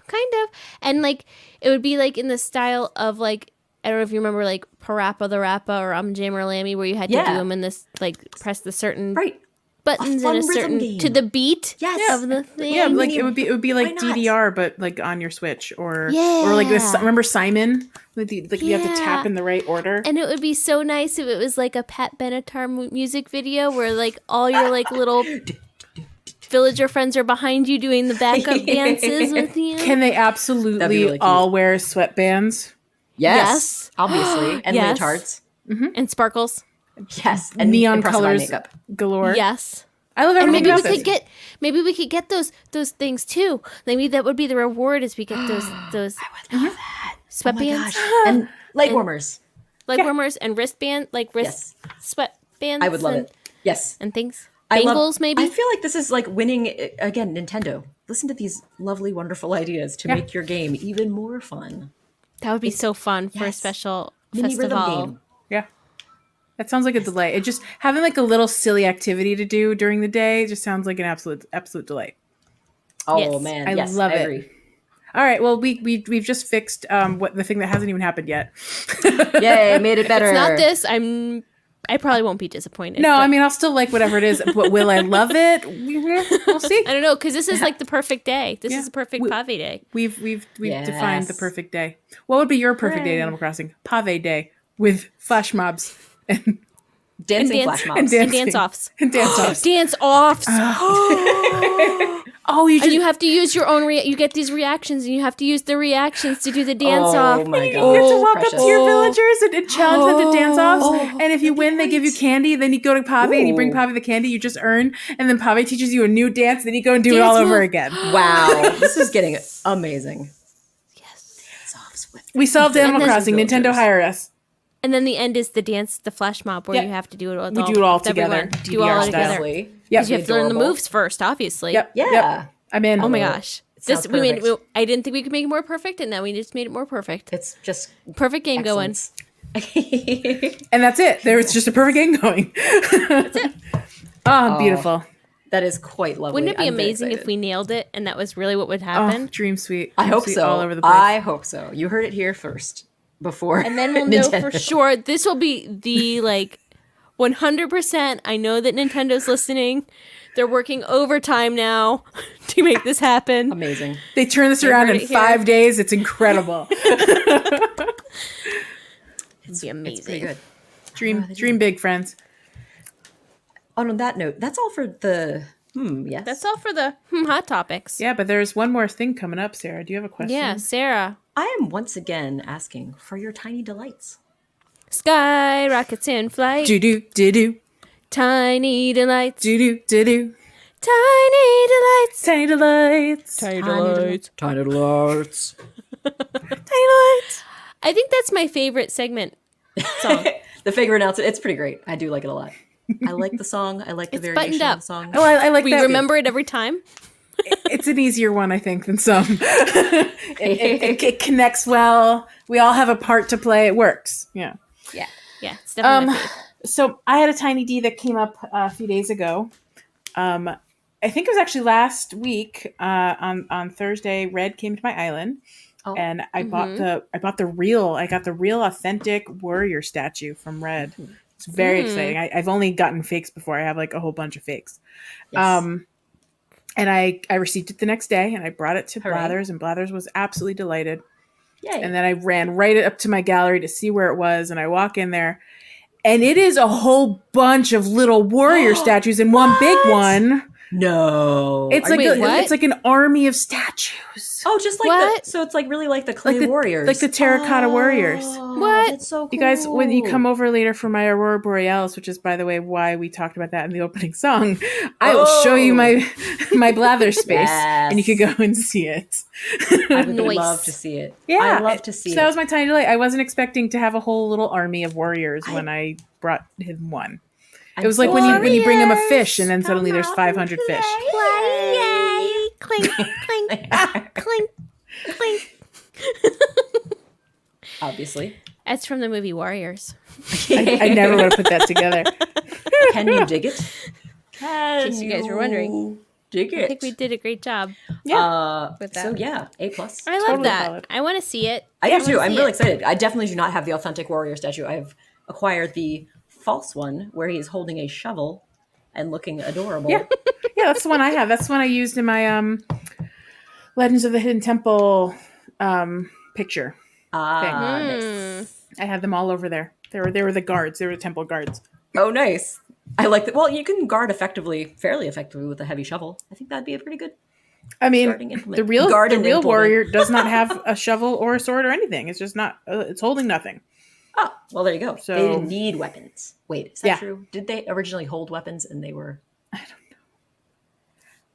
[SPEAKER 1] kind of. And like it would be like in the style of like I don't know if you remember like Parappa the Rappa or Jammer Lammy where you had to do
[SPEAKER 3] Yeah.
[SPEAKER 1] them in this like press the certain
[SPEAKER 3] Right.
[SPEAKER 1] buttons
[SPEAKER 3] fun
[SPEAKER 1] in a
[SPEAKER 3] rhythm
[SPEAKER 1] certain
[SPEAKER 3] game.
[SPEAKER 1] to the beat
[SPEAKER 3] Yes.
[SPEAKER 1] of the thing.
[SPEAKER 2] Yeah, like
[SPEAKER 3] mean,
[SPEAKER 2] it would be like
[SPEAKER 3] why not?
[SPEAKER 2] DDR, but like on your Switch or like this.
[SPEAKER 1] Yeah.
[SPEAKER 2] Remember Simon? Like you have to tap
[SPEAKER 1] Yeah.
[SPEAKER 2] in the right order.
[SPEAKER 1] And it would be so nice if it was like a Pat Benatar music video where like all your like little villager friends are behind you doing the backup dances with you.
[SPEAKER 2] Can they
[SPEAKER 3] That'd be
[SPEAKER 2] absolutely
[SPEAKER 3] really cute.
[SPEAKER 2] all wear sweatbands?
[SPEAKER 3] Yes. Obviously. And
[SPEAKER 1] Yes.
[SPEAKER 3] leotards.
[SPEAKER 1] And sparkles.
[SPEAKER 3] Yes. And
[SPEAKER 2] Neon
[SPEAKER 3] and press-on
[SPEAKER 2] colors
[SPEAKER 3] makeup.
[SPEAKER 2] galore.
[SPEAKER 1] Yes.
[SPEAKER 2] I love
[SPEAKER 1] And
[SPEAKER 2] everything
[SPEAKER 1] maybe
[SPEAKER 2] about
[SPEAKER 1] we
[SPEAKER 2] this.
[SPEAKER 1] could get those things too. Maybe that would be the reward is we get those
[SPEAKER 3] I would love that.
[SPEAKER 1] sweatbands,
[SPEAKER 3] And leg warmers.
[SPEAKER 1] leg warmers, and wristband like wrist sweatbands.
[SPEAKER 3] I would love
[SPEAKER 1] and,
[SPEAKER 3] it. Yes.
[SPEAKER 1] and things.
[SPEAKER 3] I love-
[SPEAKER 1] Bangles maybe.
[SPEAKER 3] I feel like this is like winning again. Nintendo, listen to these lovely, wonderful ideas to make your game even more fun.
[SPEAKER 1] That would be so fun for a
[SPEAKER 3] yes.
[SPEAKER 1] special
[SPEAKER 3] Mini rhythm
[SPEAKER 1] festival.
[SPEAKER 3] game.
[SPEAKER 2] Yeah. That sounds like a delight. It just having like a little silly activity to do during the day just sounds like an absolute delight.
[SPEAKER 3] Oh
[SPEAKER 1] Yes.
[SPEAKER 3] man,
[SPEAKER 2] I
[SPEAKER 3] yes,
[SPEAKER 2] love
[SPEAKER 3] I
[SPEAKER 2] it.
[SPEAKER 3] agree.
[SPEAKER 2] All right. Well, we've just fixed what the thing that hasn't even happened yet.
[SPEAKER 3] Yay, made it better.
[SPEAKER 1] It's not this. I probably won't be disappointed.
[SPEAKER 2] No,
[SPEAKER 1] but
[SPEAKER 2] I mean I'll still like whatever it is, but will I love it? We'll see.
[SPEAKER 1] I don't know because this is like the perfect day. This
[SPEAKER 2] Yeah.
[SPEAKER 1] is a perfect
[SPEAKER 2] We-
[SPEAKER 1] Pavé day.
[SPEAKER 2] We've defined the
[SPEAKER 3] Yes.
[SPEAKER 2] perfect day. What would be your perfect day in Animal Crossing? Pavé day with flash mobs and
[SPEAKER 3] Dancing
[SPEAKER 1] And
[SPEAKER 3] flash mobs.
[SPEAKER 2] and dancing
[SPEAKER 1] dance offs.
[SPEAKER 2] and dance offs.
[SPEAKER 1] Dance offs.
[SPEAKER 2] Oh, you
[SPEAKER 1] And
[SPEAKER 2] just
[SPEAKER 1] you have to use your own. You get these reactions, and you have to use the reactions to do the dance off.
[SPEAKER 3] Oh my
[SPEAKER 2] you
[SPEAKER 3] god.
[SPEAKER 2] have to walk
[SPEAKER 3] precious.
[SPEAKER 2] up to your villagers and challenge them to dance offs.
[SPEAKER 3] Oh,
[SPEAKER 2] And if you win, they give you candy. Then you go to Pavé and you bring
[SPEAKER 3] Ooh.
[SPEAKER 2] Pavé the candy you just earned. And then Pavé teaches you a new dance. Then you go and do it
[SPEAKER 1] Dance
[SPEAKER 2] all over
[SPEAKER 1] move.
[SPEAKER 2] again.
[SPEAKER 3] Wow, this is getting amazing.
[SPEAKER 1] Yes.
[SPEAKER 3] Dance offs with
[SPEAKER 2] We solved Animal
[SPEAKER 1] then-
[SPEAKER 2] Crossing. Nintendo
[SPEAKER 3] villagers.
[SPEAKER 2] hire us.
[SPEAKER 1] And then the end is the dance, the flash mob, where
[SPEAKER 2] Yep.
[SPEAKER 1] you have to do it. With
[SPEAKER 2] We do it all
[SPEAKER 1] with everyone.
[SPEAKER 2] together,
[SPEAKER 1] Do all
[SPEAKER 2] DDR style.
[SPEAKER 1] together.
[SPEAKER 3] Obviously.
[SPEAKER 2] Yep.
[SPEAKER 1] Because you have to learn the
[SPEAKER 3] Adorable.
[SPEAKER 1] moves first, obviously.
[SPEAKER 2] Yep.
[SPEAKER 3] Yeah.
[SPEAKER 2] Yep. I'm in.
[SPEAKER 1] Oh my gosh.
[SPEAKER 3] sounds
[SPEAKER 1] We made.
[SPEAKER 3] perfect.
[SPEAKER 1] I didn't think we could make it more perfect, and now we just made it more perfect.
[SPEAKER 3] It's just
[SPEAKER 1] Perfect game going.
[SPEAKER 3] excellence.
[SPEAKER 2] And that's it. There's just a perfect game going. That's it. Oh, beautiful.
[SPEAKER 3] That is quite lovely.
[SPEAKER 1] Wouldn't it be
[SPEAKER 3] I'm very
[SPEAKER 1] amazing if
[SPEAKER 3] excited.
[SPEAKER 1] we nailed it and that was really what would
[SPEAKER 2] Oh,
[SPEAKER 1] happen?
[SPEAKER 2] dream sweet.
[SPEAKER 3] I
[SPEAKER 2] Dream
[SPEAKER 3] hope
[SPEAKER 2] sweet
[SPEAKER 3] so.
[SPEAKER 2] All over the place.
[SPEAKER 3] I hope so. You heard it here first. Before.
[SPEAKER 1] And then we'll know for
[SPEAKER 3] Nintendo.
[SPEAKER 1] sure. This will be the 100%. I know that Nintendo's listening. They're working overtime now to make this happen.
[SPEAKER 3] Amazing.
[SPEAKER 2] They turn this around
[SPEAKER 1] heard
[SPEAKER 2] in
[SPEAKER 1] it here.
[SPEAKER 2] 5 days. It's incredible.
[SPEAKER 1] It'd be
[SPEAKER 3] It's pretty
[SPEAKER 1] amazing.
[SPEAKER 3] good.
[SPEAKER 2] Dream big, friends.
[SPEAKER 3] On that note, that's all for the yes.
[SPEAKER 1] That's all for the hot topics.
[SPEAKER 2] Yeah, but there's one more thing coming up, Sarah. Do you have a question?
[SPEAKER 1] Yeah, Sarah.
[SPEAKER 3] I am once again asking for your tiny delights.
[SPEAKER 1] Sky rockets in flight.
[SPEAKER 2] Do do do do
[SPEAKER 1] Tiny delights.
[SPEAKER 2] do do do do.
[SPEAKER 1] Tiny delights.
[SPEAKER 2] Tiny delights.
[SPEAKER 1] Tiny
[SPEAKER 3] Tiny delights.
[SPEAKER 2] Tiny delights.
[SPEAKER 1] I think that's my favorite segment song.
[SPEAKER 3] The figure announcement. It's pretty great. I do like it a lot. I like the song. I like the
[SPEAKER 1] It's
[SPEAKER 3] variation
[SPEAKER 1] buttoned
[SPEAKER 3] of
[SPEAKER 1] up.
[SPEAKER 3] the song.
[SPEAKER 2] Oh, I like
[SPEAKER 1] We
[SPEAKER 2] that.
[SPEAKER 1] remember it every time.
[SPEAKER 2] It's an easier one, I think, than some. It connects well. We all have a part to play. It works. Yeah.
[SPEAKER 1] Yeah, it's definitely my fave.
[SPEAKER 2] So I had a tiny D that came up a few days ago. I think it was actually last week on Thursday. Red came to my island,
[SPEAKER 3] Oh.
[SPEAKER 2] and I got the real authentic warrior statue from Red. It's very exciting. I've only gotten fakes before. I have a whole bunch of fakes.
[SPEAKER 3] Yes.
[SPEAKER 2] And I received it the next day, and I brought it to
[SPEAKER 3] Hooray.
[SPEAKER 2] Blathers, and Blathers was absolutely delighted.
[SPEAKER 3] Yay.
[SPEAKER 2] And then I ran right up to my gallery to see where it was, and I walk in there, and it is a whole bunch of little warrior statues in one big one.
[SPEAKER 3] no.
[SPEAKER 2] It's
[SPEAKER 3] Are
[SPEAKER 2] like
[SPEAKER 3] you-
[SPEAKER 1] what?
[SPEAKER 2] it's like an army of statues,
[SPEAKER 3] Oh, just like
[SPEAKER 1] What?
[SPEAKER 3] so it's like really like the clay
[SPEAKER 2] the
[SPEAKER 3] warriors.
[SPEAKER 2] like the terracotta warriors.
[SPEAKER 1] What?
[SPEAKER 3] That's so cool.
[SPEAKER 2] You guys, when you come over later for my Aurora Borealis, which is, by the way, why we talked about that in the opening song, I will show you my Blather space, and you can go and see it.
[SPEAKER 3] I would
[SPEAKER 1] Nice.
[SPEAKER 3] love to see it.
[SPEAKER 2] Yeah,
[SPEAKER 3] I love to see
[SPEAKER 2] so
[SPEAKER 3] it.
[SPEAKER 2] that was my tiny delight. I wasn't expecting to have a whole little army of warriors when I brought him one. It was like when you bring him a fish, and then suddenly there's 500 fish.
[SPEAKER 1] Yay! Clink, clink, clink, clink.
[SPEAKER 3] Obviously.
[SPEAKER 1] That's from the movie Warriors.
[SPEAKER 2] I never would have put that together.
[SPEAKER 3] Can you dig it?
[SPEAKER 1] In case you guys were wondering.
[SPEAKER 3] Dig it.
[SPEAKER 1] I think we did a great job.
[SPEAKER 3] with
[SPEAKER 1] that.
[SPEAKER 3] So yeah, A plus.
[SPEAKER 1] I love
[SPEAKER 2] Totally
[SPEAKER 1] that.
[SPEAKER 2] solid.
[SPEAKER 1] I want to see it.
[SPEAKER 3] I do
[SPEAKER 1] wanna
[SPEAKER 3] too. I'm
[SPEAKER 1] see
[SPEAKER 3] really
[SPEAKER 1] it.
[SPEAKER 3] excited. I definitely do not have the authentic warrior statue. I've acquired the false one where he's holding a shovel and looking adorable.
[SPEAKER 2] Yeah, that's the one I have. That's the one I used in my Legends of the Hidden Temple picture.
[SPEAKER 3] Nice.
[SPEAKER 2] I had them all over there. They were the guards. They were the temple guards.
[SPEAKER 3] Oh, nice. I like that. Well, you can guard fairly effectively with a heavy shovel. I think that'd be a pretty good.
[SPEAKER 2] I mean,
[SPEAKER 3] Starting implement.
[SPEAKER 2] the real
[SPEAKER 3] Garden implement.
[SPEAKER 2] warrior does not have a shovel or a sword or anything. It's just not. It's holding nothing.
[SPEAKER 3] Oh, well, there you go.
[SPEAKER 2] So-
[SPEAKER 3] They didn't need weapons. Wait, is that
[SPEAKER 2] Yeah.
[SPEAKER 3] true? Did they originally hold weapons and they were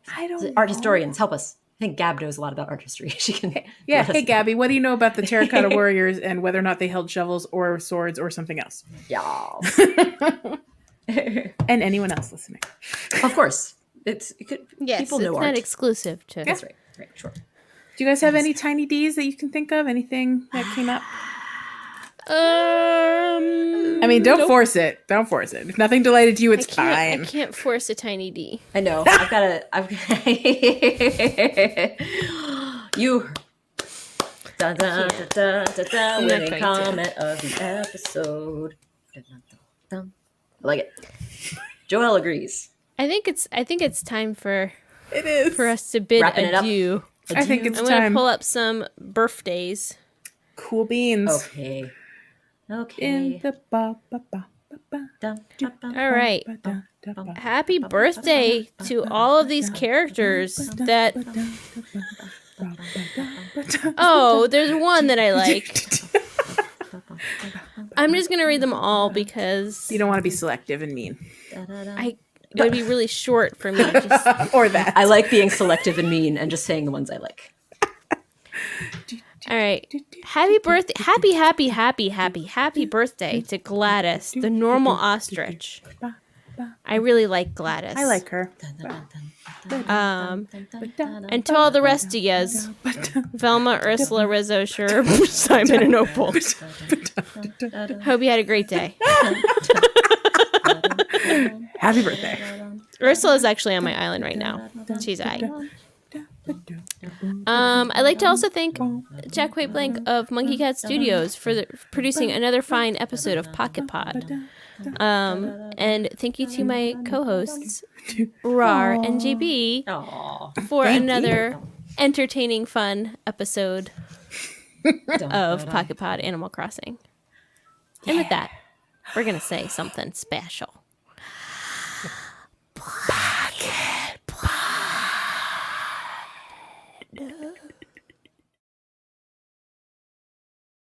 [SPEAKER 2] I don't.
[SPEAKER 3] art historians? Help us. I think Gab knows a lot about art history. She can.
[SPEAKER 2] Yeah.
[SPEAKER 3] let us
[SPEAKER 2] Hey,
[SPEAKER 3] know.
[SPEAKER 2] Gabby, what do you know about the terracotta warriors and whether or not they held shovels or swords or something else?
[SPEAKER 3] Yeah.
[SPEAKER 2] And anyone else listening?
[SPEAKER 3] Of course. It could.
[SPEAKER 1] Yes,
[SPEAKER 3] people
[SPEAKER 1] it's
[SPEAKER 3] know
[SPEAKER 1] not
[SPEAKER 3] art.
[SPEAKER 1] exclusive to.
[SPEAKER 3] That's right. Right. Sure.
[SPEAKER 2] Do you guys have any tiny Ds that you can think of? Anything that came up?
[SPEAKER 1] I
[SPEAKER 2] I mean, don't force it. Don't force it. If nothing delighted you, it's
[SPEAKER 1] I
[SPEAKER 2] fine.
[SPEAKER 1] can't force a tiny D.
[SPEAKER 3] I know. I've got to. You. Dun, dun, dun, dun, dun, dun,
[SPEAKER 1] not
[SPEAKER 3] winning
[SPEAKER 1] going to.
[SPEAKER 3] comment of the episode. Dun, dun, dun, dun. I like it. Joelle agrees.
[SPEAKER 1] I think it's time for
[SPEAKER 2] It is.
[SPEAKER 1] for us to bid
[SPEAKER 3] Wrapping it up.
[SPEAKER 1] adieu.
[SPEAKER 2] I think it's
[SPEAKER 1] I'm gonna
[SPEAKER 2] time.
[SPEAKER 1] pull up some birthdays.
[SPEAKER 2] Cool beans.
[SPEAKER 3] Okay. Okay.
[SPEAKER 2] In the ba ba ba ba ba.
[SPEAKER 3] Dun, dun, dun.
[SPEAKER 1] All right.
[SPEAKER 2] Ba, da, da, ba,
[SPEAKER 1] Happy birthday to all of these characters that
[SPEAKER 2] ba, da, ba, ba, da.
[SPEAKER 1] oh, there's one that I liked. I'm just gonna read them all because
[SPEAKER 2] You don't want to be selective and mean.
[SPEAKER 1] it would be really short for me to just
[SPEAKER 2] Or that.
[SPEAKER 3] I like being selective and mean and just saying the ones I like.
[SPEAKER 1] All right. Happy birthday. Happy birthday to Gladys, the normal ostrich. I really like Gladys.
[SPEAKER 2] I like her.
[SPEAKER 1] And to all the rest of yous, Velma, Ursula, Rizzo, Sher, Simon, and Opal. Hope you had a great day.
[SPEAKER 2] Happy birthday.
[SPEAKER 1] Ursula is actually on my island right now. She's I'd like to also thank Jack White Blank of Monkey Cat Studios for producing another fine episode of Pocket Pod. And thank you to my co-hosts, Rar and JB, for another entertaining, fun episode of Pocket Pod Animal Crossing. And with that, we're going to say something special.